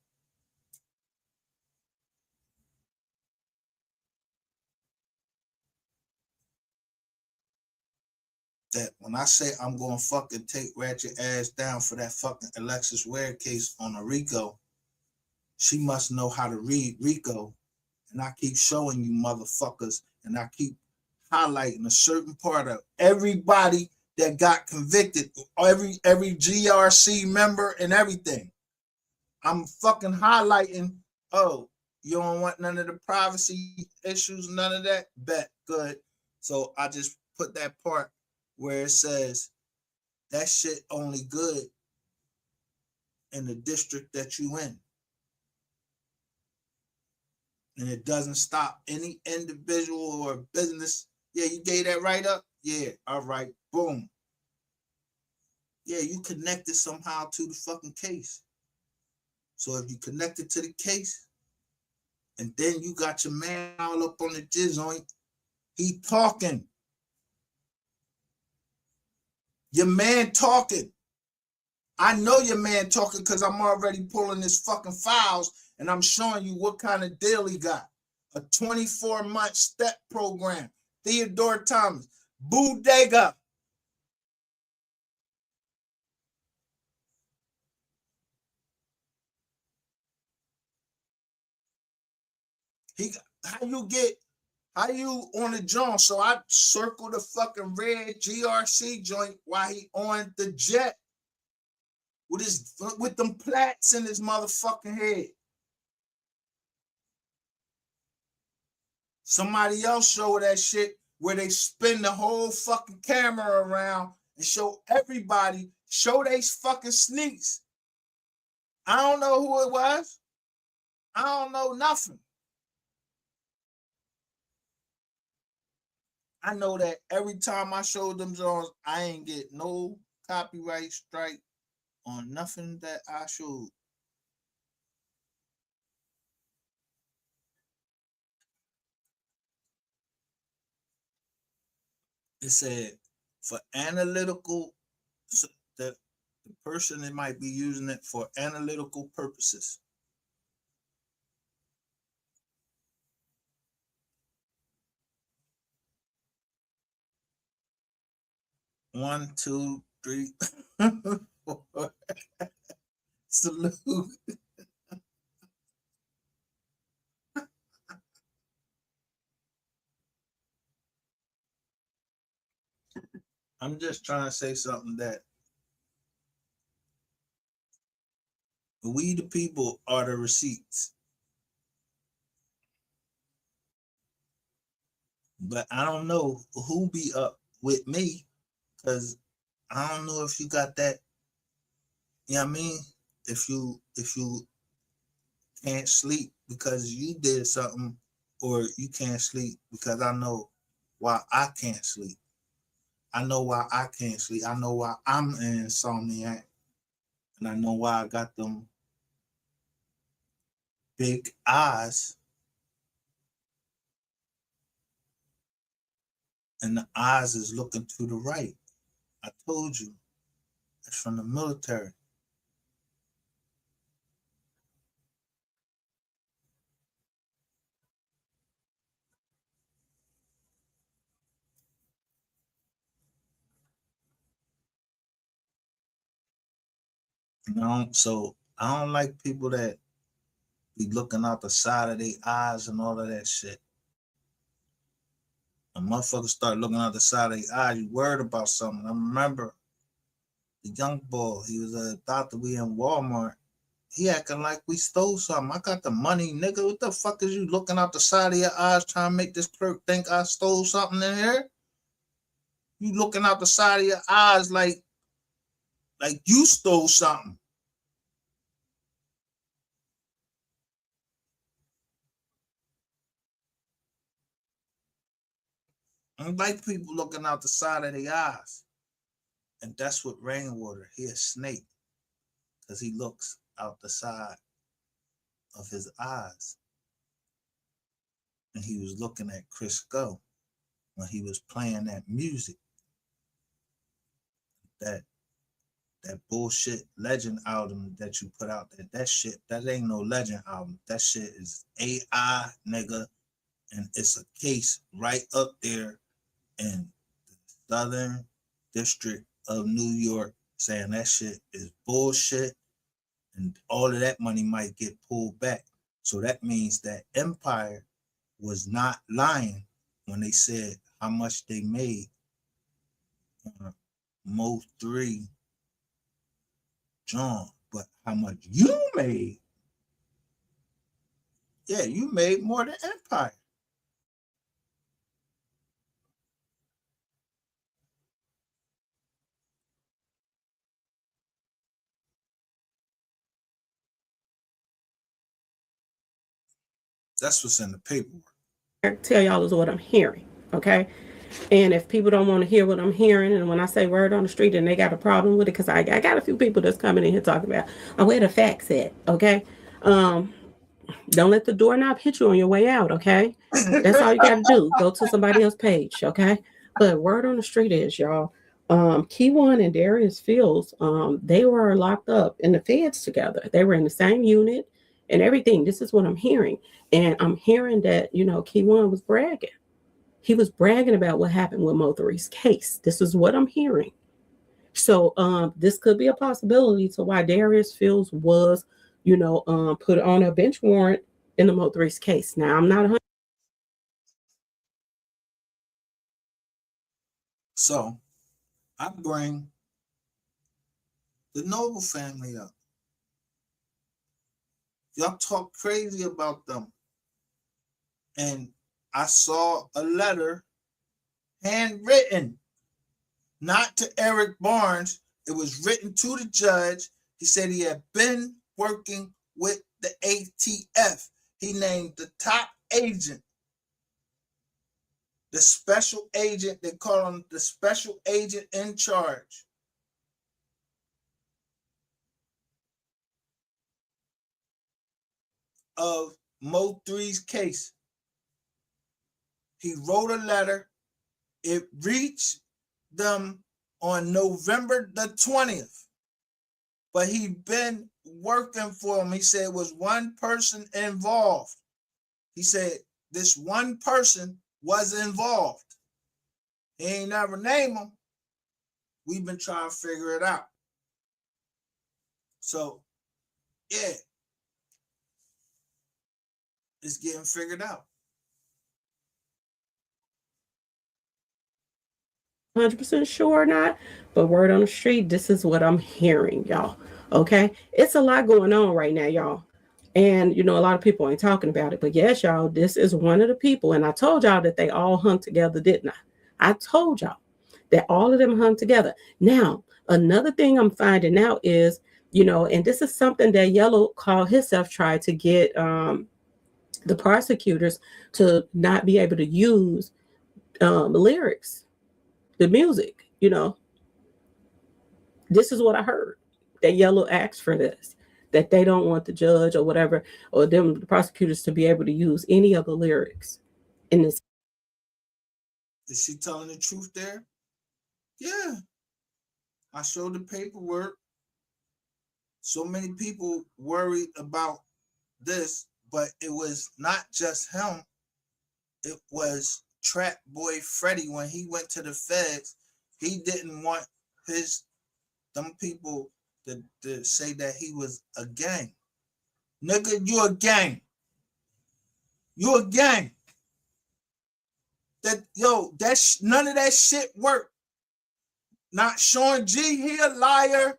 That when I say I'm gonna fucking take ratchet ass down for that fucking Alexis Ware case on a Rico, she must know how to read Rico. And I keep showing you motherfuckers, and I keep highlighting a certain part of everybody that got convicted, every GRC member and everything. I'm fucking highlighting, oh, you don't want none of the privacy issues, none of that? Bet, good. So I just put that part where it says that shit only good in the district that you in. And it doesn't stop any individual or business. Yeah, you gave that right up? Yeah, all right, boom. Yeah, you connected somehow to the fucking case. So if you connected to the case, and then you got your man all up on the jizz joint, he talking. Your man talking. I know your man talking because I'm already pulling his fucking files and I'm showing you what kind of deal he got. A 24-month step program. Theodore Thomas. Bodega. How you on the joint? So I circle the fucking red GRC joint while he on the jet. with them plaits in his motherfucking head. Somebody else show that shit where they spin the whole fucking camera around and show everybody, show they fucking sneaks. I don't know who it was. I don't know nothing. I know that every time I showed them Jones, I ain't get no copyright strike on nothing that I showed. It said for analytical, the person that might be using it for analytical purposes. One, two, three, four. Salute. I'm just trying to say something that we the people are the receipts. But I don't know who be up with me because I don't know if you got that. You know what I mean? If you can't sleep because you did something, or you can't sleep because I know why I can't sleep. I know why I can't sleep. I know why I'm an insomniac. And I know why I got them big eyes. And the eyes is looking to the right. I told you. It's from the military. You know, so I don't like people that be looking out the side of their eyes and all of that shit. When motherfuckers start looking out the side of their eyes, you worried about something. I remember the young boy, he was a doctor, we in Walmart. He acting like we stole something. I got the money, nigga. What the fuck is you looking out the side of your eyes trying to make this clerk think I stole something in here? You looking out the side of your eyes like you stole something. I don't like people looking out the side of their eyes. And that's what Rainwater, he a snake. Because he looks out the side of his eyes. And he was looking at Chris Go when he was playing that music. That bullshit legend album that you put out there. That shit, that ain't no legend album. That shit is AI, nigga. And it's a case right up there in the Southern District of New York saying that shit is bullshit and all of that money might get pulled back. So that means that Empire was not lying when they said how much they made on MO3 John, but how much you made? Yeah, you made more than Empire. That's what's in the paperwork. Tell y'all is what I'm hearing, okay? And if people don't want to hear what I'm hearing, and when I say word on the street and they got a problem with it, because I got a few people that's coming in here talking about, where the facts at, okay? Don't let the doorknob hit you on your way out, okay? That's all you got to do. Go to somebody else's page, okay? But word on the street is, y'all, Key One and Darius Fields, they were locked up in the feds together. They were in the same unit and everything. This is what I'm hearing. And I'm hearing that, Key One was bragging. He was bragging about what happened with MO3's case. This is what I'm hearing. So this could be a possibility to why Darius Fields was, put on a bench warrant in the MO3's case. Now, I'm not 100. So I bring the Noble family up. Y'all talk crazy about them. And I saw a letter handwritten, not to Eric Barnes. It was written to the judge. He said he had been working with the ATF. He named the top agent, the special agent. They call him the special agent in charge of MO3's case. He wrote a letter. It reached them on November the 20th. But he'd been working for them. He said it was one person involved. He said this one person was involved. He ain't never named him. We've been trying to figure it out. So, yeah, it's getting figured out. 100% sure or not, but word on the street, this is what I'm hearing, y'all. Okay, it's a lot going on right now, y'all. And you know, a lot of people ain't talking about it, but yes, y'all, this is one of the people. And I told y'all that they all hung together, didn't I? I told y'all that all of them hung together. Now, another thing I'm finding out is, you know, and this is something that Yellow Call himself tried to get the prosecutors to not be able to use lyrics, the music, you know. This is what I heard. That Yellow asked for this, that they don't want the judge or whatever, or them the prosecutors to be able to use any of the lyrics in this. Is she telling the truth there? Yeah. I showed the paperwork. So many people worried about this, but it was not just him. It was Trap Boy Freddy when he went to the feds. He didn't want them people to say that he was a gang. Nigga, you a gang. You a gang. None of that shit worked. Not Sean G, he a liar.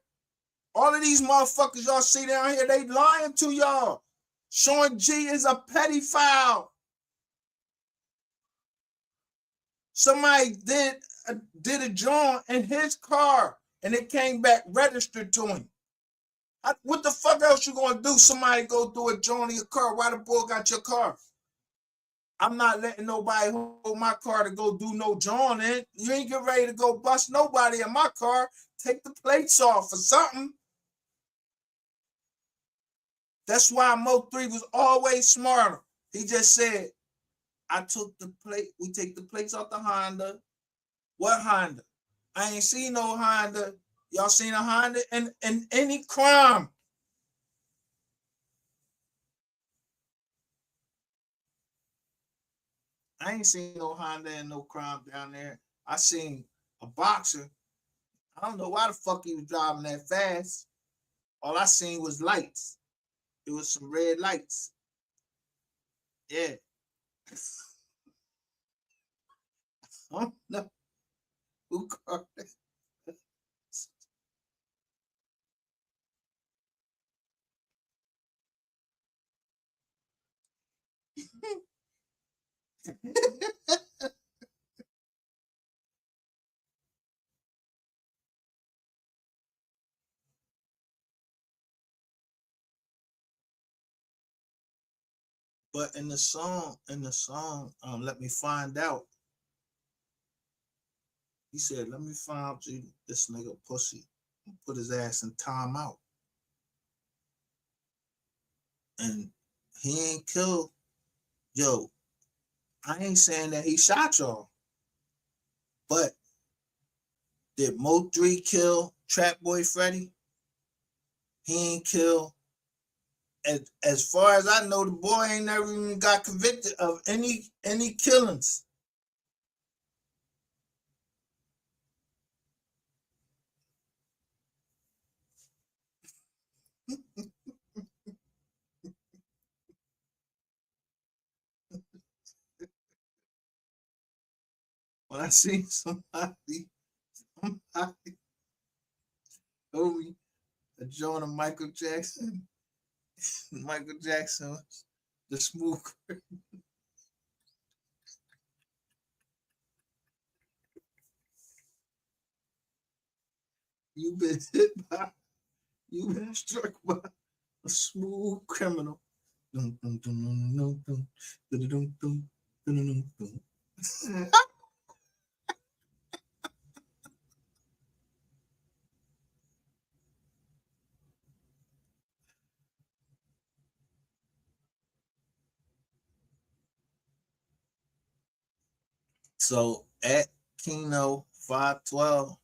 All of these motherfuckers y'all see down here, they lying to y'all. Sean G is a pedophile. Somebody did a joint in his car and it came back registered to him. What the fuck else you gonna do? Somebody go through a joint in your car. Why the boy got your car? I'm not letting nobody hold my car to go do no joint in. You ain't get ready to go bust nobody in my car. Take the plates off or something. That's why MO3 was always smarter. He just said, I took the plate, we take the plates off the Honda. What Honda? I ain't seen no Honda. Y'all seen a Honda in any crime? I ain't seen no Honda and no crime down there. I seen a boxer. I don't know why the fuck he was driving that fast. All I seen was lights. It was some red lights. Yeah. I don't know who car that. But let me find out. He said, let me find out you this nigga pussy. Put his ass in timeout. And he ain't killed. Yo, I ain't saying that he shot y'all. But did MO3 kill Trap Boy Freddy? He ain't kill. As far as I know, the boy ain't never even got convicted of any killings. When I see somebody told me a joint of Michael Jackson. Michael Jackson, the smooth. You've been hit by, you've been struck by a smooth criminal. Dun, dun, dun, dun, dun, dun, dun, dun, dun, dun, dun, dun. So at Keno 512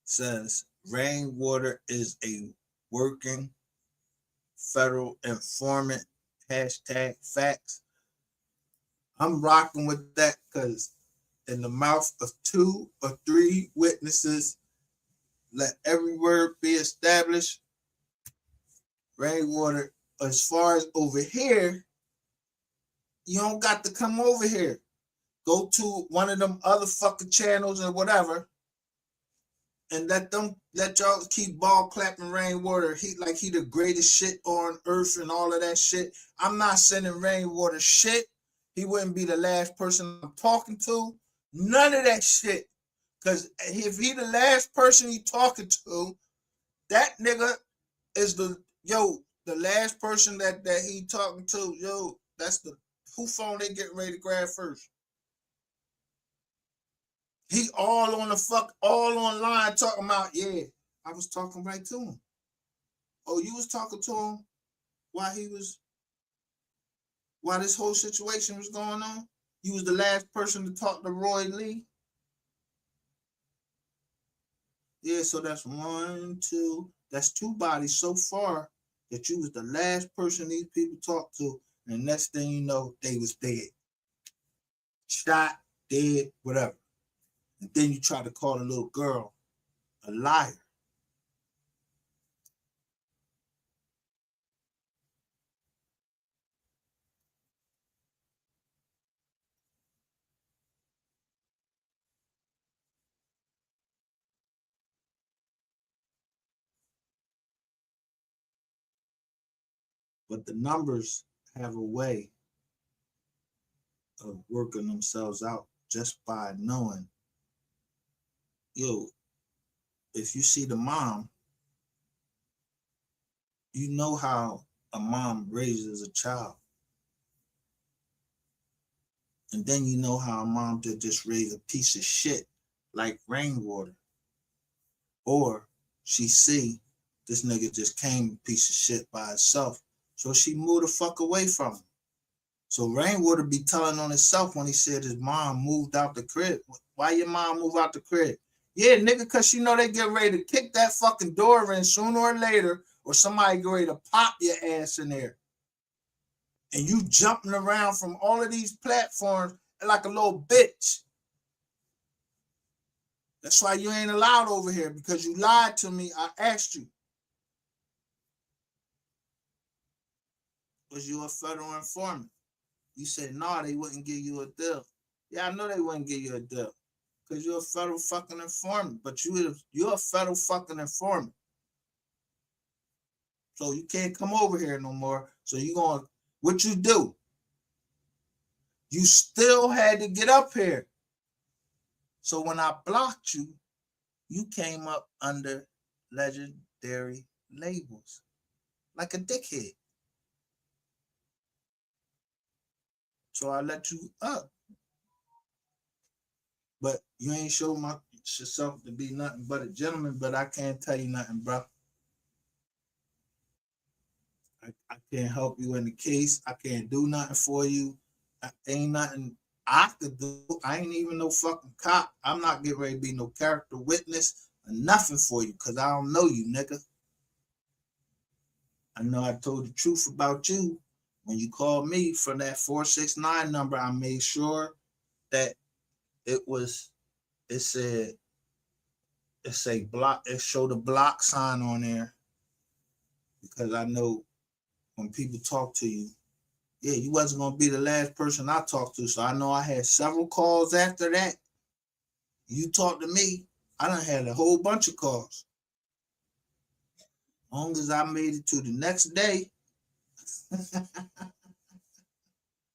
says rainwater is a working federal informant. Hashtag facts. I'm rocking with that because in the mouth of 2 or 3 witnesses, let every word be established. Rainwater, as far as over here, you don't got to come over here. Go to one of them other fucking channels or whatever, and let y'all keep ball clapping rainwater. He the greatest shit on earth and all of that shit. I'm not sending rainwater shit. He wouldn't be the last person I'm talking to. None of that shit. Cause if he the last person he talking to, that nigga is the last person that he talking to. Yo, that's the who phone they getting ready to grab first. He all on the fuck, all online talking about, yeah, I was talking right to him. Oh, you was talking to him while this whole situation was going on? You was the last person to talk to Roy Lee? Yeah, so that's 2 bodies so far that you was the last person these people talked to, and the next thing you know, they was dead. Shot, dead, whatever. And then you try to call a little girl a liar. But the numbers have a way of working themselves out just by knowing, yo, if you see the mom, you know how a mom raises a child. And then you know how a mom did just raise a piece of shit like rainwater. Or she see this nigga just came a piece of shit by itself. So she moved the fuck away from him. So Rainwater be telling on himself when he said his mom moved out the crib. Why your mom move out the crib? Yeah, nigga, because she know they get ready to kick that fucking door in sooner or later, or somebody get ready to pop your ass in there. And you jumping around from all of these platforms like a little bitch. That's why you ain't allowed over here, because you lied to me. I asked you. Was you a federal informant? You said, no, they wouldn't give you a deal. Yeah, I know they wouldn't give you a deal because you're a federal fucking informant, but you're a federal fucking informant. So you can't come over here no more. So what you do? You still had to get up here. So when I blocked you, you came up under legendary labels like a dickhead. So I let you up. But you ain't show yourself to be nothing but a gentleman, but I can't tell you nothing, bro. I can't help you in the case. I can't do nothing for you. Ain't nothing I could do. I ain't even no fucking cop. I'm not getting ready to be no character witness or nothing for you because I don't know you, nigga. I know I told the truth about you. When you called me from that 469 number, I made sure that it said, block, it showed a block sign on there because I know when people talk to you, yeah, you wasn't gonna be the last person I talked to. So I know I had several calls after that. You talked to me, I done had a whole bunch of calls. long as I made it to the next day,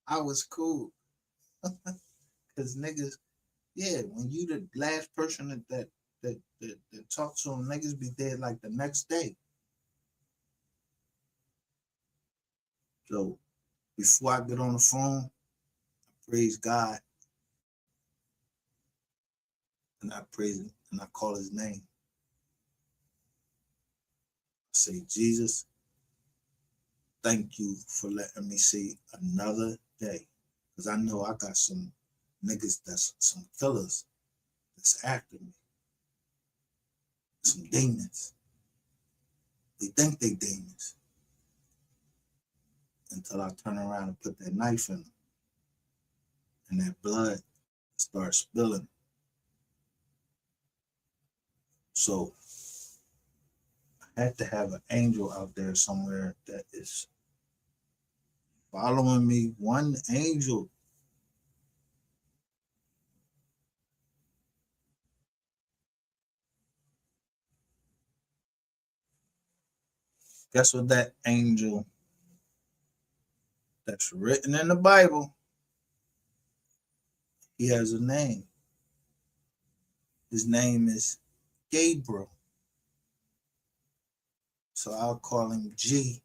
I was cool. Cause niggas, yeah, when you the last person that talk to them, niggas be dead like the next day. So before I get on the phone, praise God and I praise him and I call his name. I say, Jesus, thank you for letting me see another day. Because I know I got some niggas that's some killers that's after me. Some demons. They think they demons. Until I turn around and put that knife in them. And that blood starts spilling. So I had to have an angel out there somewhere that is following me. One angel. Guess what that angel that's written in the Bible, he has a name. His name is Gabriel. So I'll call him G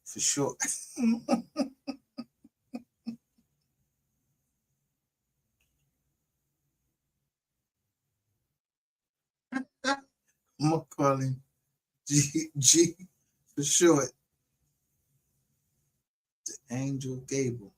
for short. I'm gonna call him G for short. Angel Gabriel.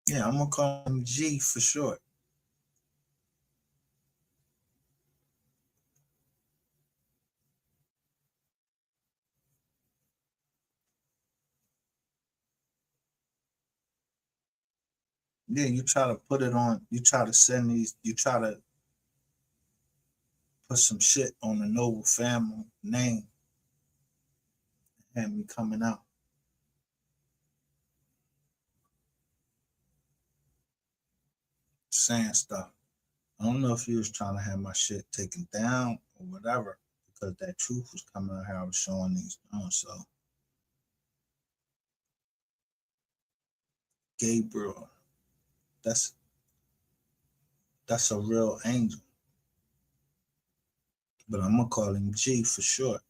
Yeah, I'm gonna call him G for short. Yeah, you try to put it on, you try to send these, you try to put some shit on the noble family name and me coming out saying stuff. I don't know if he was trying to have my shit taken down or whatever, because that truth was coming out how I was showing these. So Gabriel, that's that's a real angel, but I'm gonna call him G for short.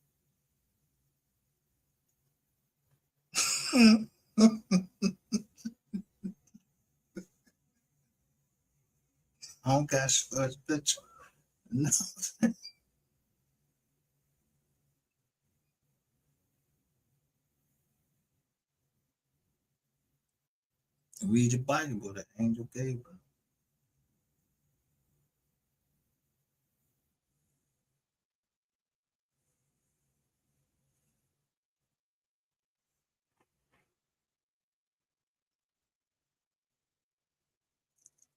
I don't got such bitch. No. Read your Bible, the angel Gabriel.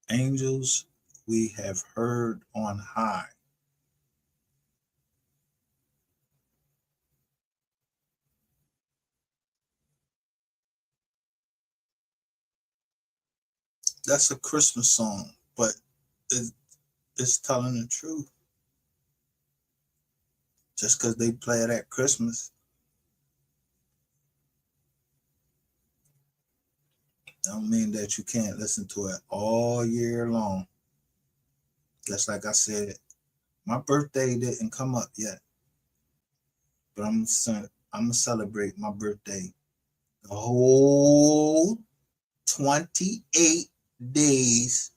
Angels we have heard on high. That's a Christmas song, but it, it's telling the truth. Just because they play it at Christmas, don't mean that you can't listen to it all year long. Just like I said, my birthday didn't come up yet, but I'm gonna celebrate my birthday the whole 28 days,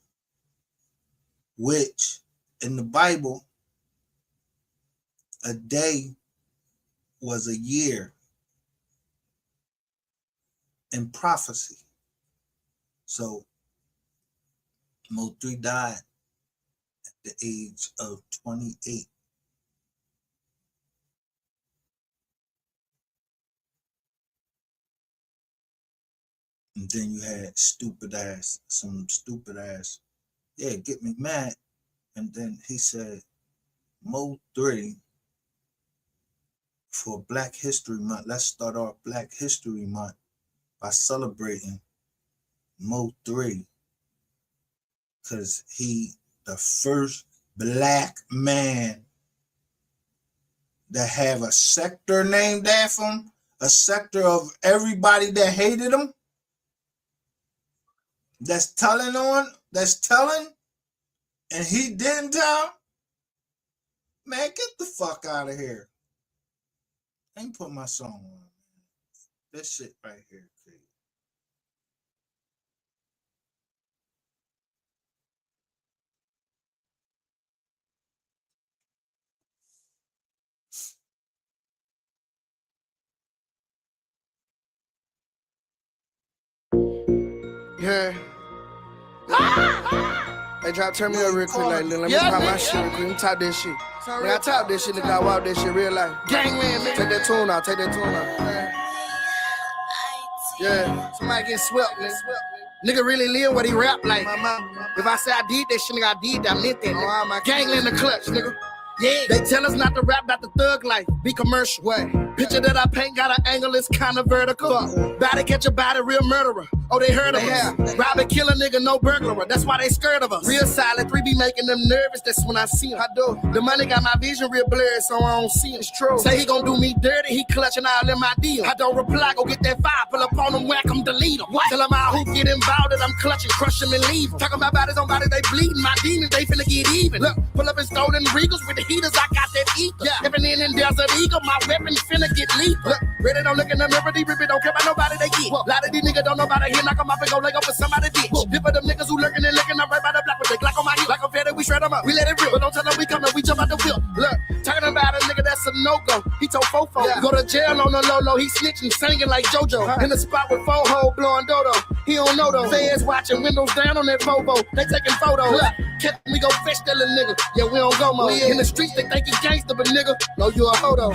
which in the Bible, a day was a year in prophecy. So MO3 died at the age of 28. And then you had some stupid ass, yeah, get me mad. And then he said, MO3 for Black History Month. Let's start off Black History Month by celebrating MO3 because he the first black man that have a sector named after him, a sector of everybody that hated him, that's telling, and he didn't tell. Man, get the fuck out of here. I ain't put my song on. This shit right here, kid. Yeah. Hey, try to turn me up real quick, like, let me pop my shit real quick. Let me top this shit. Nigga, I top this shit, nigga, I walk this shit real life. Gangland, nigga. Take that tune out, Yeah, somebody get swept, nigga. Nigga really live what he rap like. If I say I did that shit, nigga, I did that. I meant that, nigga. Gangland the clutch, nigga. Yeah, they tell us not to rap about the thug life, be commercial. What? Picture that I paint got an angle, it's kinda vertical. Body catch a body, real murderer. Oh, they heard of us. Rob and kill a nigga, no burglar. That's why they scared of us. Real silent, 3 be making them nervous, that's when I see him. I do. The money got my vision real blurred, so I don't see him. It's true. Say he gon' do me dirty, he clutching all in my deal. I don't reply, go get that fire, pull up on him, whack him, delete him. Tell him how who get involved, that I'm clutching, crush him and leave him. Talking about bodies on bodies, they bleeding. My demons, they finna get even. Look, pull up in stolen Regals with the heaters, I got that ether. Yeah. Stepping in Desert Eagle, my weapon finna get lethal. Look, ready don't look in the mirror, rip it, don't care about nobody they get. Lot of these niggas don't know about it here, knock them off and go leg up for somebody ditch. Dip of them niggas who lurking and looking, I'm right by the block with the Glock on my hip. Like a fatty, we shred them up, we let it rip. But don't tell them we coming, we jump out the whip. Look, talking about a nigga that's a no-go. He told Fofo, go to jail on the low-low. He snitching, singing like JoJo. In the spot with Fo-Ho, blowing Dodo. He don't know though. Feds watching, windows down on that Volvo. They taking photos. Look, catch me go fetch that little nigga. Yeah, we don't go more. In the streets, they think he gangster, but nigga, no, you a hodo.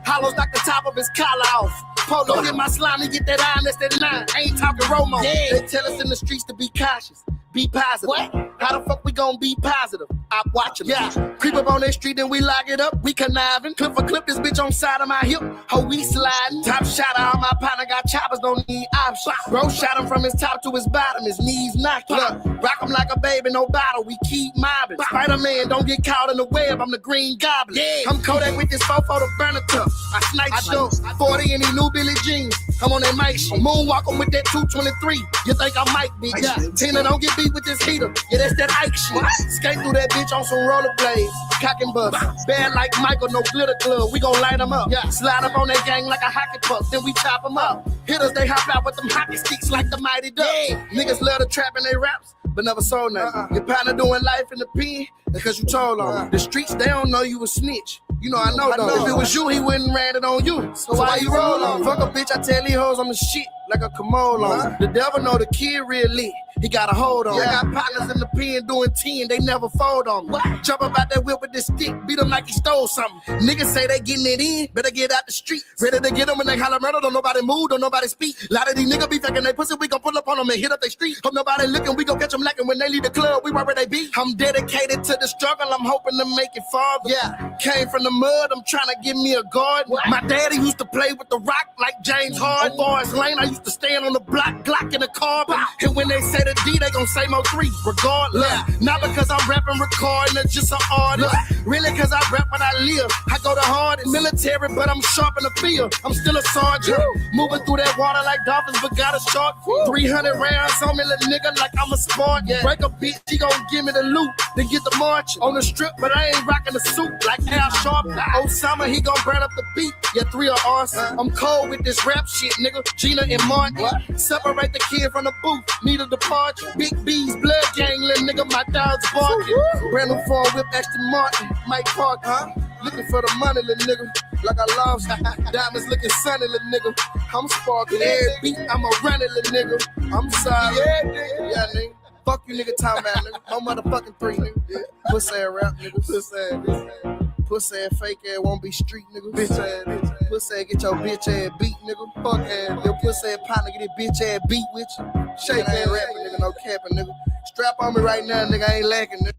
Hollows knock the top of his collar off. Polo hit my slime and get that iron, that's that 9. Ain't talking Romo. Yeah. They tell us in the streets to be cautious, be positive. What? How the fuck we gon' be positive? I'm watching them. Yeah. Creep up on that street, then we lock it up. We conniving. Clip for clip, this bitch on side of my hip. Ho, we sliding. Top shot out, my partner got choppers, don't need options. Bro shot him from his top to his bottom, his knees knocked. Look, rock him like a baby, no bottle. We keep mobbing. Spider-Man, don't get caught in the web. I'm the Green Goblin. Yeah. I'm Kodak with this fofo to burn it up. I snipe show 40 in these new Billie Jeans. I'm on that mic shit. Moonwalking with that 223. You think I might be? Yeah. Tina, don't get beat with this heater. Yeah, that's that Ike shit. Skate through that bitch on some rollerblades. Cock and bust. Bad like Michael, no glitter glove. We gon' light them up. Yeah. Slide up on that gang like a hockey puck. Then we chop them up. Hitters, they hop out with them hockey sticks like the Mighty Ducks. Yeah. Niggas love to trap in their raps, but never sold nothing. Your partner doing life in the pen, that's cause you told on. The streets, they don't know you a snitch. You know I know though. If it was you, he wouldn't ran it on you. So why you roll on? Fuck a bitch, I tell these hoes I'm the shit like a commode on. The devil know the kid real lit. He got a hold on. Yeah. I got partners in the pen doing 10, they never fold on me. What? Jump up out that whip with this stick, beat him like he stole something. Niggas say they getting it in, better get out the street. Ready to get them when they holler murder, don't nobody move, don't nobody speak. A lot of these niggas be faking they pussy, we gon' pull up on them and hit up they street. Hope nobody looking, we gon' catch them lacking when they leave the club, we right where they be. I'm dedicated to the struggle, I'm hoping to make it farther. Yeah, came from the mud, I'm trying to give me a garden. What? My daddy used to play with the rock like James Harden. On Forest Lane, I used to stand on the block, Glock in the car. And when they say the D, they gon' say MO3, regardless. Yeah. Not because I'm rapping, recording, it's just an artist. Really cause I rap when I live. I go to hard in military, but I'm sharp in the field. I'm still a sergeant. Moving through that water like dolphins, but got a shark. 300 rounds on me, little nigga, like I'm a sport. Yeah. Break a bitch, he gon' give me the loot. Then get the march on the strip, but I ain't rocking the suit like Al Sharp. Osama, he gon' burn up the beat. Yeah, 3 are awesome. I'm cold with this rap shit, nigga. Gina and Martin. Separate the kid from the booth. Need a departure. Big B's blood gang, little nigga, my dog's barking. Randle farm whip Aston Martin, Mike Parker. Looking for the money, little nigga, like I lost. Diamonds looking sunny, little nigga. I'm sparking every beat, I'm a running, little nigga. I'm sorry. Yeah, nigga. Fuck you, nigga, time out, nigga. No motherfucking 3, nigga. Pussy ass rap, nigga. Pussy ass. Pussy ass fake ass won't be street, nigga. Bitch ass. Pussy ass get your bitch ass beat, nigga. Fuck ass. Your pussy ass partner get his bitch ass beat with you. Shake ass rapping, nigga. No capping, nigga. Strap on me right now, nigga. I ain't lacking, nigga.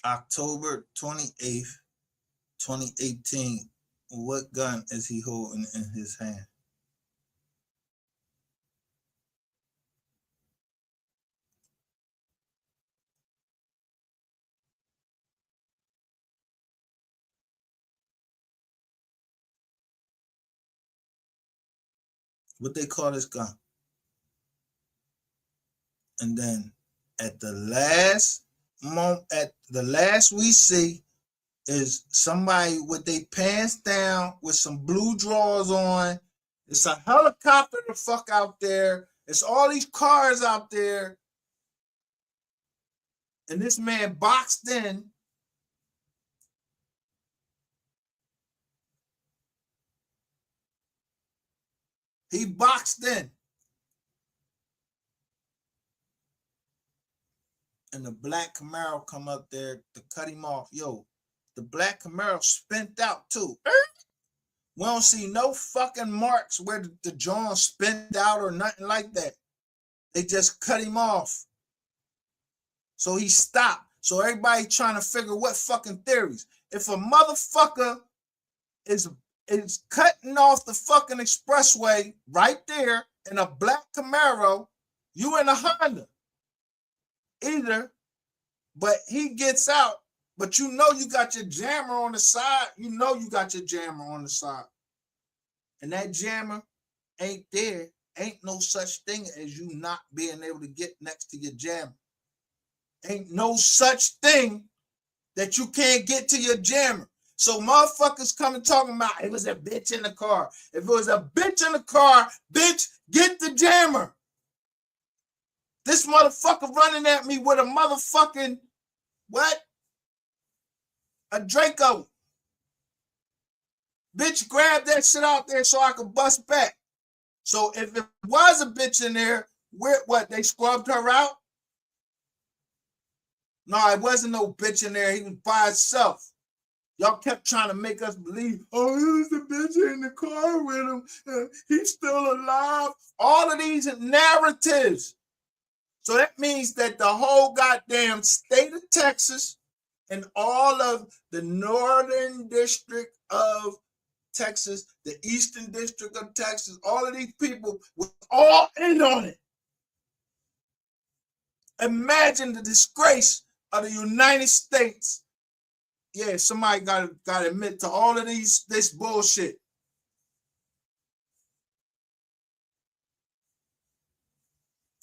October 28th, 2018. What gun is he holding in his hand? What they call this gun? And then at the last moment, at the last we see is somebody with their pants down with some blue drawers on. It's a helicopter the fuck out there. It's all these cars out there. And this man boxed in. He boxed in. And the black Camaro come up there to cut him off. Yo, the black Camaro spent out too. We don't see no fucking marks where the John spent out or nothing like that. They just cut him off. So he stopped. So everybody trying to figure what fucking theories. If a motherfucker is cutting off the fucking expressway right there in a black Camaro, you in a Honda. Either, but he gets out, but you know you got your jammer on the side. You know you got your jammer on the side. And that jammer ain't there. Ain't no such thing as you not being able to get next to your jammer. Ain't no such thing that you can't get to your jammer. So motherfuckers coming talking about it was a bitch in the car. If it was a bitch in the car, bitch, get the jammer. This motherfucker running at me with a motherfucking, what? A Draco. Bitch, grab that shit out there so I could bust back. So if it was a bitch in there, what, they scrubbed her out? No, it wasn't no bitch in there. He was by himself. Y'all kept trying to make us believe, oh, it was the bitch in the car with him. He's still alive. All of these narratives. So that means that the whole goddamn state of Texas and all of the northern district of Texas, the eastern district of Texas, all of these people were all in on it. Imagine the disgrace of the United States. Yeah, somebody got to admit to all of this bullshit.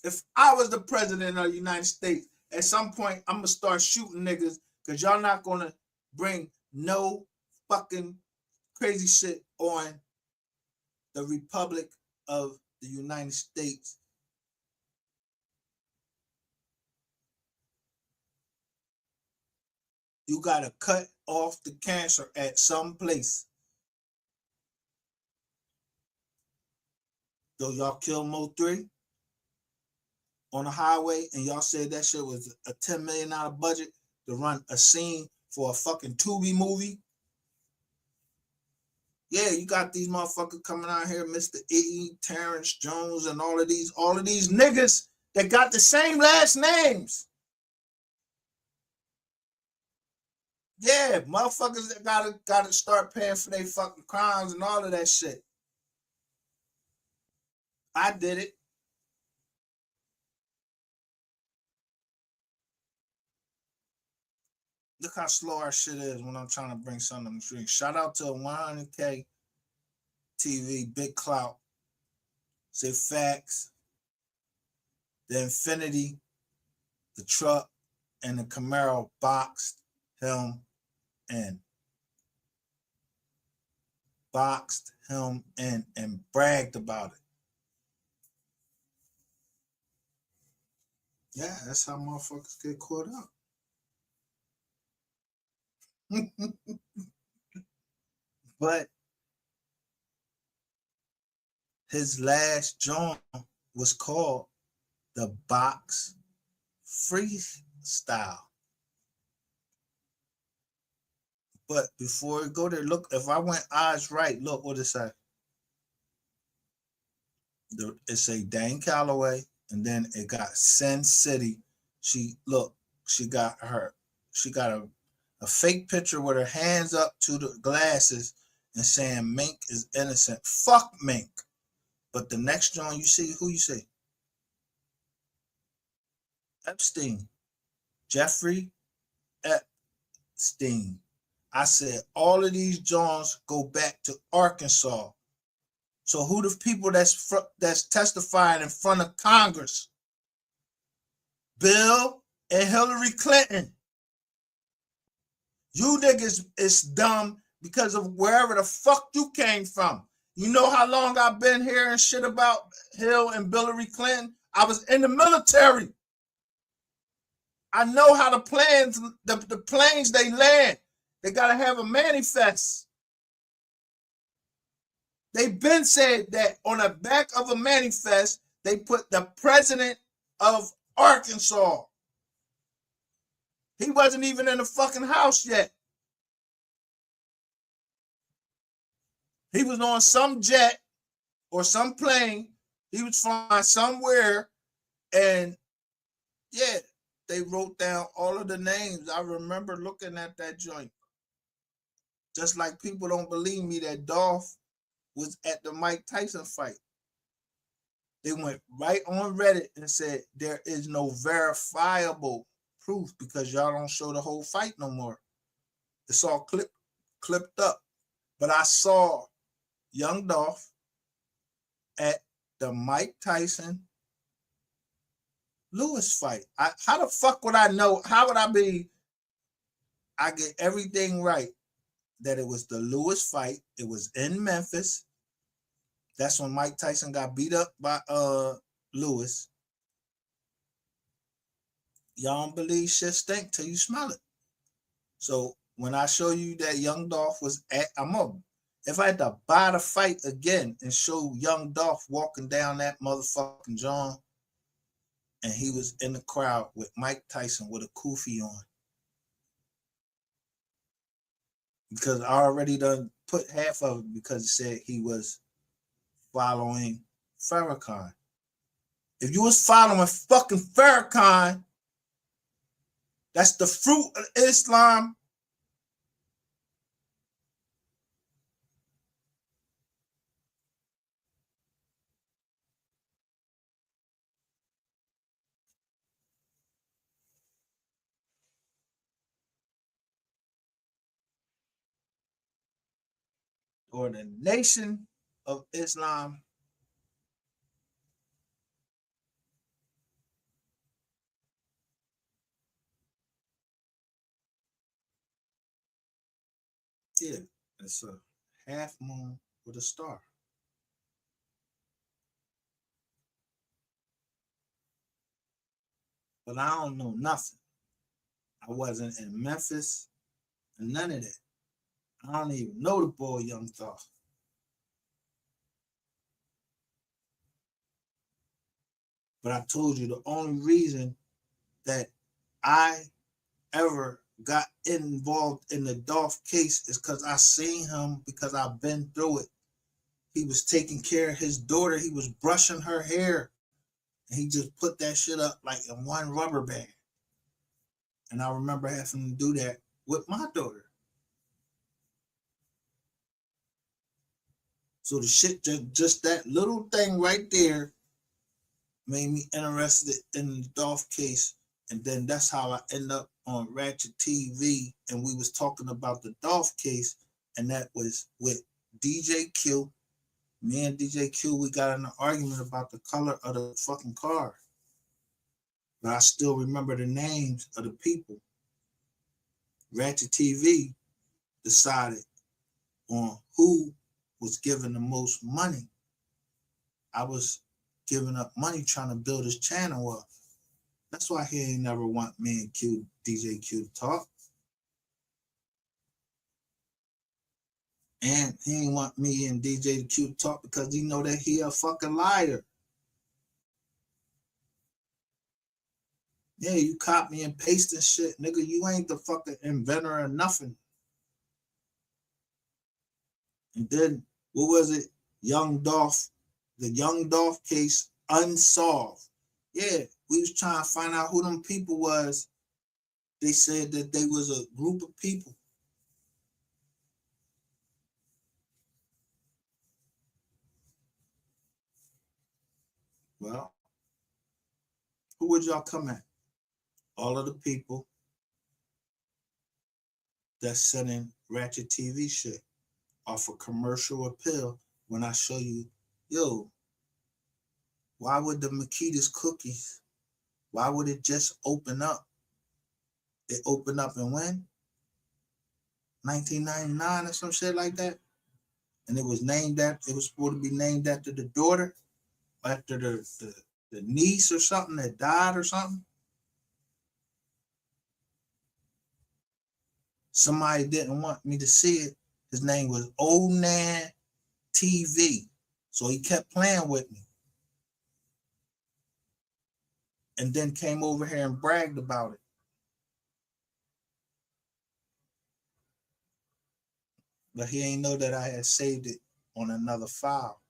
If I was the president of the United States, at some point, I'm going to start shooting niggas because y'all not going to bring no fucking crazy shit on the Republic of the United States. You got to cut off the cancer at some place. So y'all kill MO3 on the highway, and y'all said that shit was a $10 million budget to run a scene for a fucking Tubi movie. Yeah, you got these motherfuckers coming out here, Mr. E, Terrence Jones, and all of these niggas that got the same last names. Yeah, motherfuckers that gotta start paying for their fucking crimes and all of that shit. I did it. Look how slow our shit is when I'm trying to bring something to the street. Shout out to 100K TV, Big Clout. Say facts. The Infinity, the truck, and the Camaro boxed him in. Boxed him in and bragged about it. Yeah, that's how motherfuckers get caught up. But his last joint was called the Box freestyle. But before we go there, look, if I went eyes right, look what it say. It say Dane Calloway, and then it got Sin City. She got a fake picture with her hands up to the glasses and saying Mink is innocent. Fuck Mink. But the next joint you see, who you see? Epstein. Jeffrey Epstein. I said all of these joints go back to Arkansas. So who the people that's testifying in front of Congress? Bill and Hillary Clinton. You niggas is dumb because of wherever the fuck you came from. You know how long I've been hearing shit about Hill and Hillary Clinton? I was in the military. I know how the planes they land. They gotta have a manifest. They've been said that on the back of a manifest, they put the president of Arkansas. He wasn't even in the fucking house yet. He was on some jet or some plane. He was flying somewhere, and yeah, they wrote down all of the names. I remember looking at that joint. Just like people don't believe me that Dolph was at the Mike Tyson fight. They went right on Reddit and said there is no verifiable proof because y'all don't show the whole fight no more. It's all clipped up. But I saw young Dolph at the Mike Tyson Lewis fight. How the fuck would I know? How would I be? I get everything right. That it was the Lewis fight. It was in Memphis. That's when Mike Tyson got beat up by Lewis. Y'all don't believe shit stink till you smell it. So when I show you that young Dolph was at, if I had to buy the fight again and show young Dolph walking down that motherfucking John, and he was in the crowd with Mike Tyson with a kufi on. Because I already done put half of it because it said he was following Farrakhan. If you was following fucking Farrakhan, that's the fruit of Islam. Or the Nation of Islam. Yeah, it's a half moon with a star. But I don't know nothing. I wasn't in Memphis and none of that. I don't even know the boy Young Thought. But I told you the only reason that I ever got involved in the Dolph case is because I seen him, because I've been through it. He was taking care of his daughter. He was brushing her hair. And he just put that shit up like in one rubber band. And I remember having to do that with my daughter. So the shit, just that little thing right there made me interested in the Dolph case. And then that's how I end up on Ratchet TV. And we was talking about the Dolph case. And that was with DJ Q. Me and DJ Q, we got in an argument about the color of the fucking car. But I still remember the names of the people. Ratchet TV decided on who was giving the most money. I was giving up money trying to build his channel up. That's why he ain't never want me and Q, DJ Q to talk. And he ain't want me and DJ Q to talk because he know that he a fucking liar. Yeah, you copy and pasting shit, nigga. You ain't the fucking inventor of nothing. And then what was it? Young Dolph, the Young Dolph case unsolved. Yeah, we was trying to find out who them people was. They said that they was a group of people. Well, who would y'all come at? All of the people that's sending ratchet TV shit off a commercial appeal when I show you, yo, why would the Makitas cookies, why would it just open up? It opened up in when? 1999 or some shit like that. And it was named after, it was supposed to be named after the daughter, after the niece or something that died or something. Somebody didn't want me to see it. His name was Onan TV. So he kept playing with me. And then came over here and bragged about it. But he ain't know that I had saved it on another file.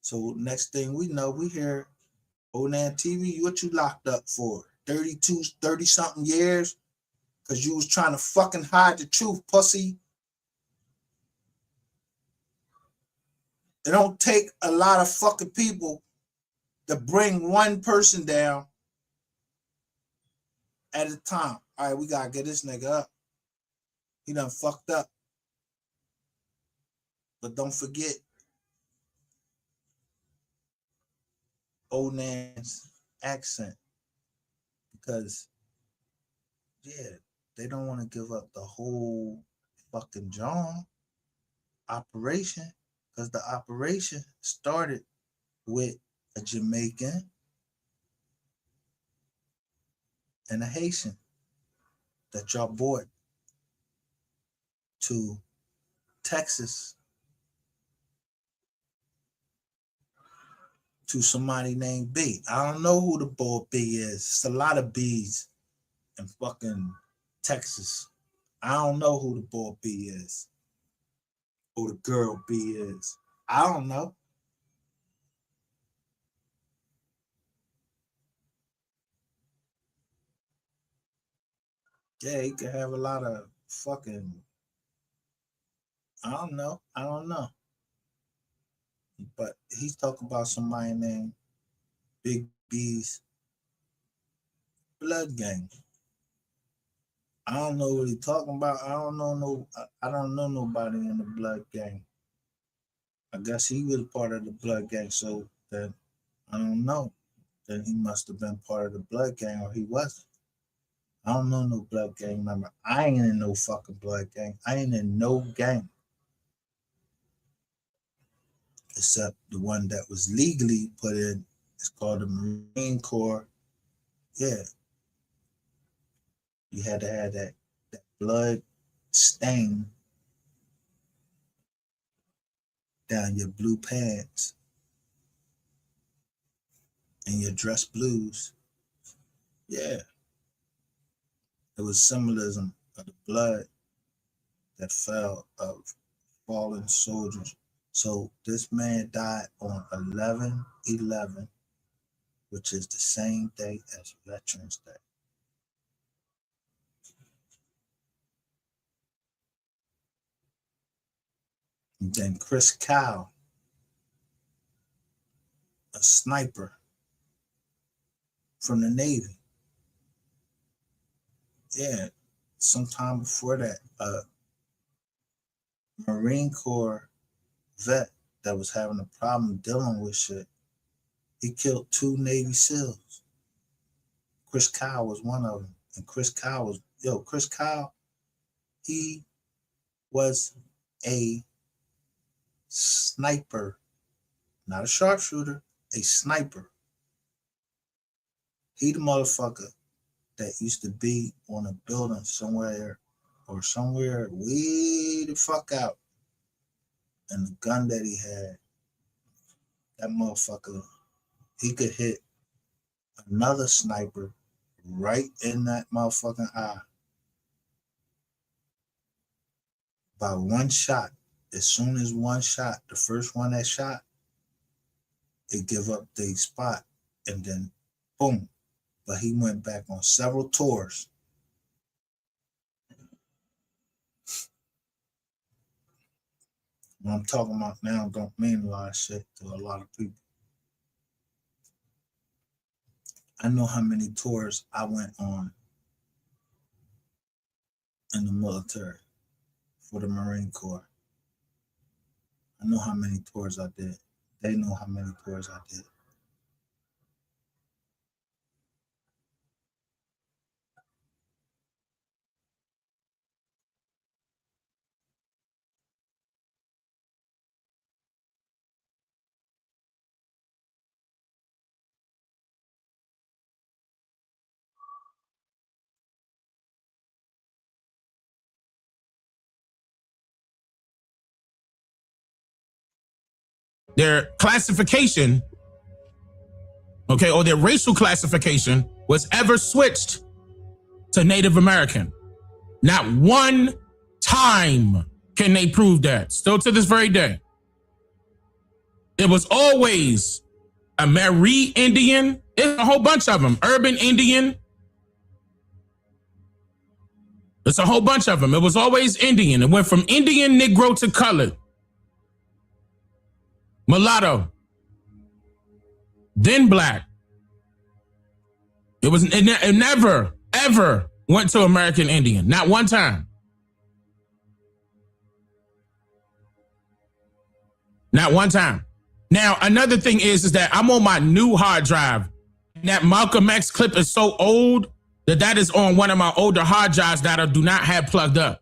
So next thing we know, we hear Onan TV, what you locked up for? 30 something years? Because you was trying to fucking hide the truth, pussy. It don't take a lot of fucking people to bring one person down at a time. All right, we gotta get this nigga up. He done fucked up. But don't forget Onan's accent. Because, yeah, they don't want to give up the whole fucking John operation. Because the operation started with a Jamaican and a Haitian that y'all brought to Texas to somebody named B. I don't know who the boy B is. It's a lot of B's in fucking Texas. I don't know who the boy B is. Who the girl B is. I don't know. Yeah, he could have a lot of fucking, I don't know. But he's talking about somebody named Big B's Blood Gang. I don't know what he's talking about. I don't know nobody in the Blood Gang. I guess he was part of the Blood Gang, so then I don't know. Then he must have been part of the Blood Gang, or he wasn't. I don't know no Blood Gang member. I ain't in no fucking Blood Gang. I ain't in no gang. Except the one that was legally put in. It's called the Marine Corps. Yeah. You had to have that blood stain down your blue pants and your dress blues. Yeah. It was symbolism of the blood that fell of fallen soldiers. So this man died on 11/11, which is the same day as Veterans Day. And then Chris Kyle, a sniper from the Navy. Yeah, sometime before that, a Marine Corps vet that was having a problem dealing with shit. He killed 2 Navy SEALs. Chris Kyle was one of them. And Chris Kyle, he was a sniper, not a sharpshooter, a sniper. He the motherfucker that used to be on a building somewhere way the fuck out. And the gun that he had, that motherfucker, he could hit another sniper right in that motherfucking eye. By one shot. As soon as one shot, the first one that shot, it give up the spot, and then boom. But he went back on several tours. What I'm talking about now don't mean a lot of shit to a lot of people. I know how many tours I went on in the military for the Marine Corps. I know how many tours I did. They know how many tours I did. Their classification, okay, or their racial classification was ever switched to Native American. Not one time can they prove that, still to this very day. It was always a Marie Indian, it's a whole bunch of them, urban Indian. It's a whole bunch of them. It was always Indian. It went from Indian, Negro to colored. Mulatto, then black. It never, ever went to American Indian. Not one time. Not one time. Now, another thing is that I'm on my new hard drive. That Malcolm X clip is so old that is on one of my older hard drives that I do not have plugged up.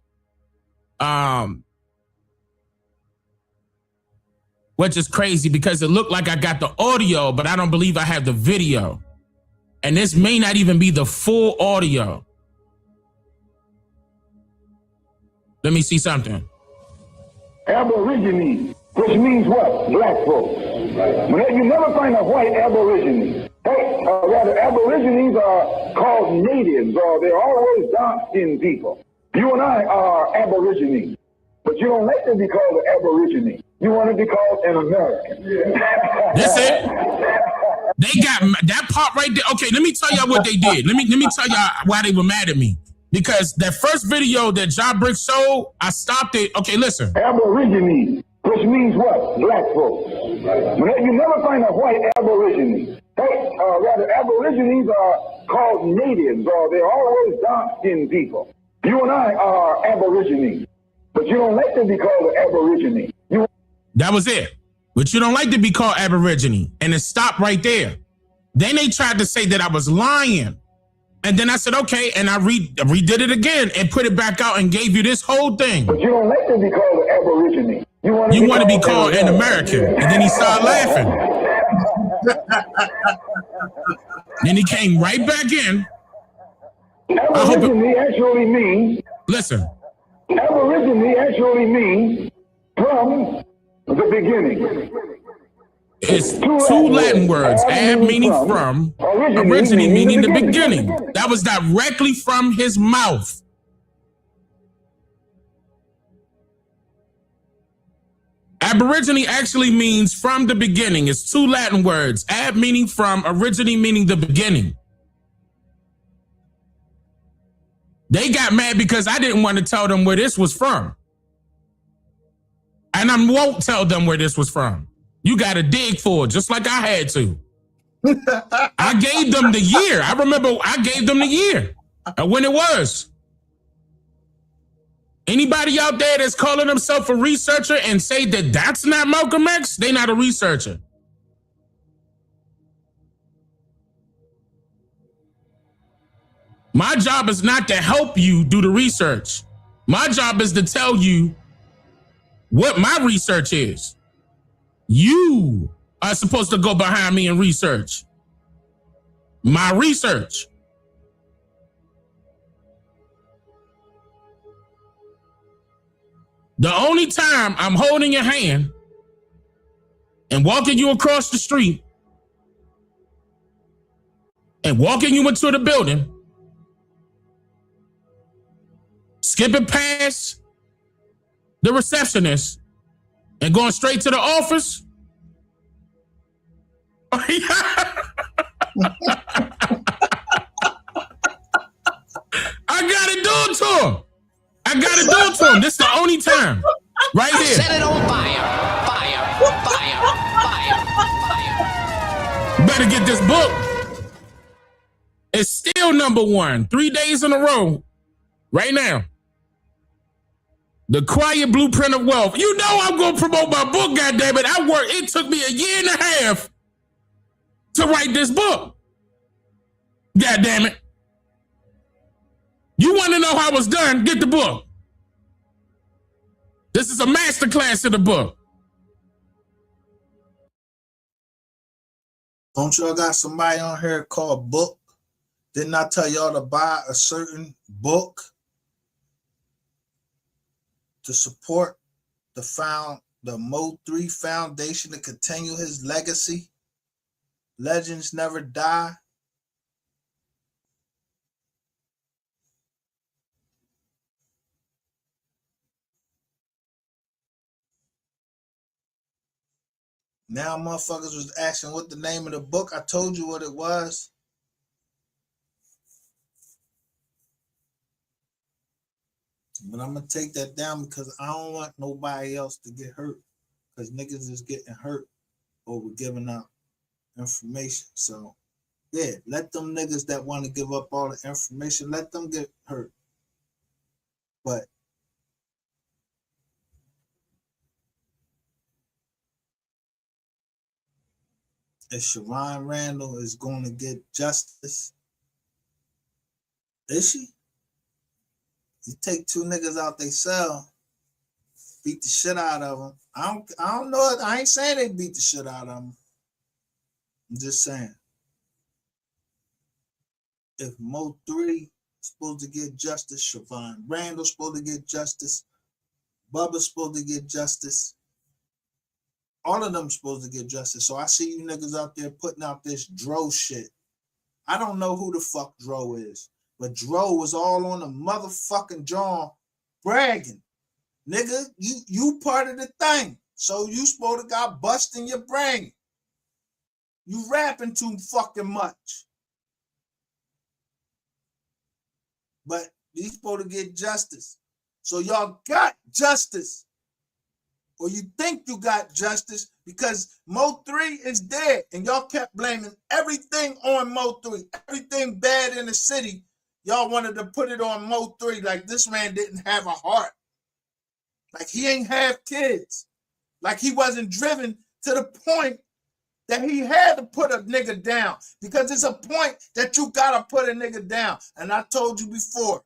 Which is crazy because it looked like I got the audio, but I don't believe I have the video. And this may not even be the full audio. Let me see something. Aborigine, which means what? Black folks. You never find a white aborigine. Rather, aborigines are called natives, or they're always dark-skinned people. You and I are aborigines, but you don't like to be called an aborigine. You want to be called an American. That's it. They got that part right there. Okay, let me tell y'all what they did. Let me tell y'all why they were mad at me. Because that first video that John Brick showed, I stopped it. Okay, listen. Aborigine, which means what? Black folks. You never find a white aborigine. Rather, aborigines are called natives, or they're always dark-skinned people. You and I are aborigines, but you don't like to be called an aborigine. That was it. But you don't like to be called Aborigine. And it stopped right there. Then they tried to say that I was lying. And then I said, okay. And I redid it again and put it back out and gave you this whole thing. But you don't like to be called an Aborigine. You want to be called an American. And then he started laughing. Then he came right back in. Aborigine actually means... Listen. Aborigine actually means from... the beginning. It's two Latin words, ab meaning from, origine meaning the beginning. That was directly from his mouth. Aborigine actually means from the beginning. It's two Latin words, ab meaning from, origine meaning the beginning. They got mad because I didn't want to tell them where this was from. And I won't tell them where this was from. You got to dig for it, just like I had to. I gave them the year. I remember I gave them the year when it was. Anybody out there that's calling themselves a researcher and say that that's not Malcolm X, they not a researcher. My job is not to help you do the research. My job is to tell you what my research is. You are supposed to go behind me and research my research. The only time I'm holding your hand and walking you across the street and walking you into the building skipping past the receptionist and going straight to the office. I gotta do it to him. I gotta do it to him. This is the only time. Right here. Set it on fire. Fire. Fire. Fire. Fire. Better get this book. It's still #1. 3 days in a row. Right now. The Quiet Blueprint of Wealth. You know I'm gonna promote my book, goddammit. It took me a year and a half to write this book. Goddammit. You want to know how it's done? Get the book. This is a masterclass in the book. Don't y'all got somebody on here called Book? Didn't I tell y'all to buy a certain book to support the MO3 Foundation to continue his legacy? Legends never die. Now motherfuckers was asking what the name of the book. I told you what it was. But I'm going to take that down because I don't want nobody else to get hurt. Because niggas is getting hurt over giving out information. So, yeah, let them niggas that want to give up all the information, let them get hurt. But if Shavon Randle is going to get justice, is she? You take two niggas out they cell, beat the shit out of them. I don't know. I ain't saying they beat the shit out of them. I'm just saying. If MO3 supposed to get justice, Shavon Randle's supposed to get justice, Bubba's supposed to get justice. All of them supposed to get justice. So I see you niggas out there putting out this Dro shit. I don't know who the fuck Dro is. But Dro was all on the motherfucking John bragging. Nigga, you part of the thing. So you supposed to got bust in your brain. You rapping too fucking much. But you supposed to get justice. So y'all got justice. Or you think you got justice because MO3 is dead. And y'all kept blaming everything on MO3. Everything bad in the city. Y'all wanted to put it on MO3 like this man didn't have a heart. Like he ain't have kids. Like he wasn't driven to the point that he had to put a nigga down. Because it's a point that you gotta put a nigga down. And I told you before,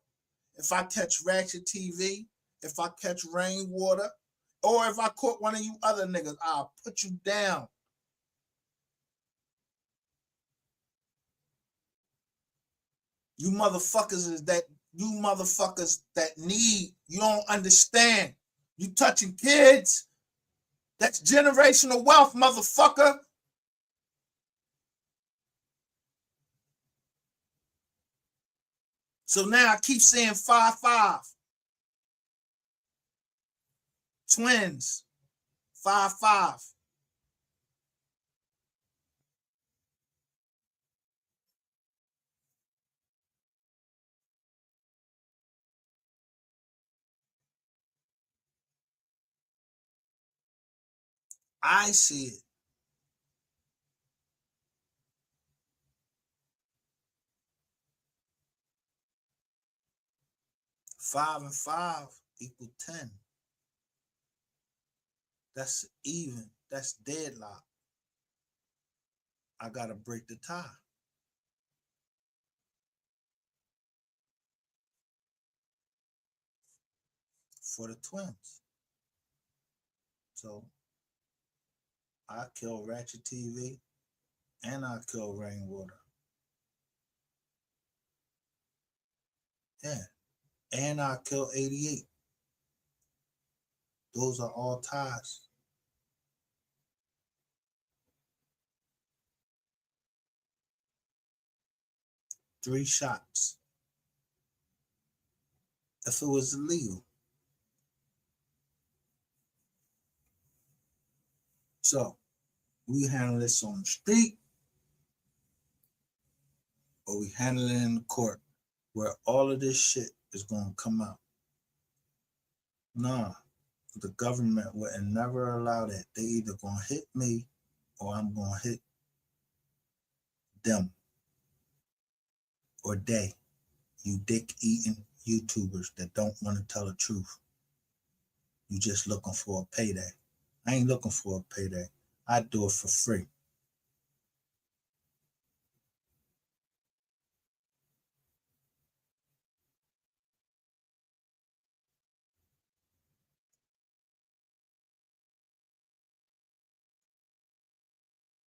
if I catch Ratchet TV, if I catch Rainwater, or if I caught one of you other niggas, I'll put you down. You motherfuckers that need, you don't understand. You touching kids. That's generational wealth, motherfucker. So now I keep saying 5-5. Twins, 5-5. I see it. 5 and 5 equal 10. That's even. That's deadlock. I gotta break the tie. For the twins. So I kill Ratchet TV and I kill Rainwater. Yeah. And I kill 88. Those are all ties. Three shots. if it was illegal. So we handle this on the street, or we handle it in the court, where all of this shit is gonna come out. Nah, the government would never allow that. They either gonna hit me or I'm gonna hit them. Or they, you dick eating YouTubers that don't want to tell the truth. You just looking for a payday. I ain't looking for a payday. I do it for free.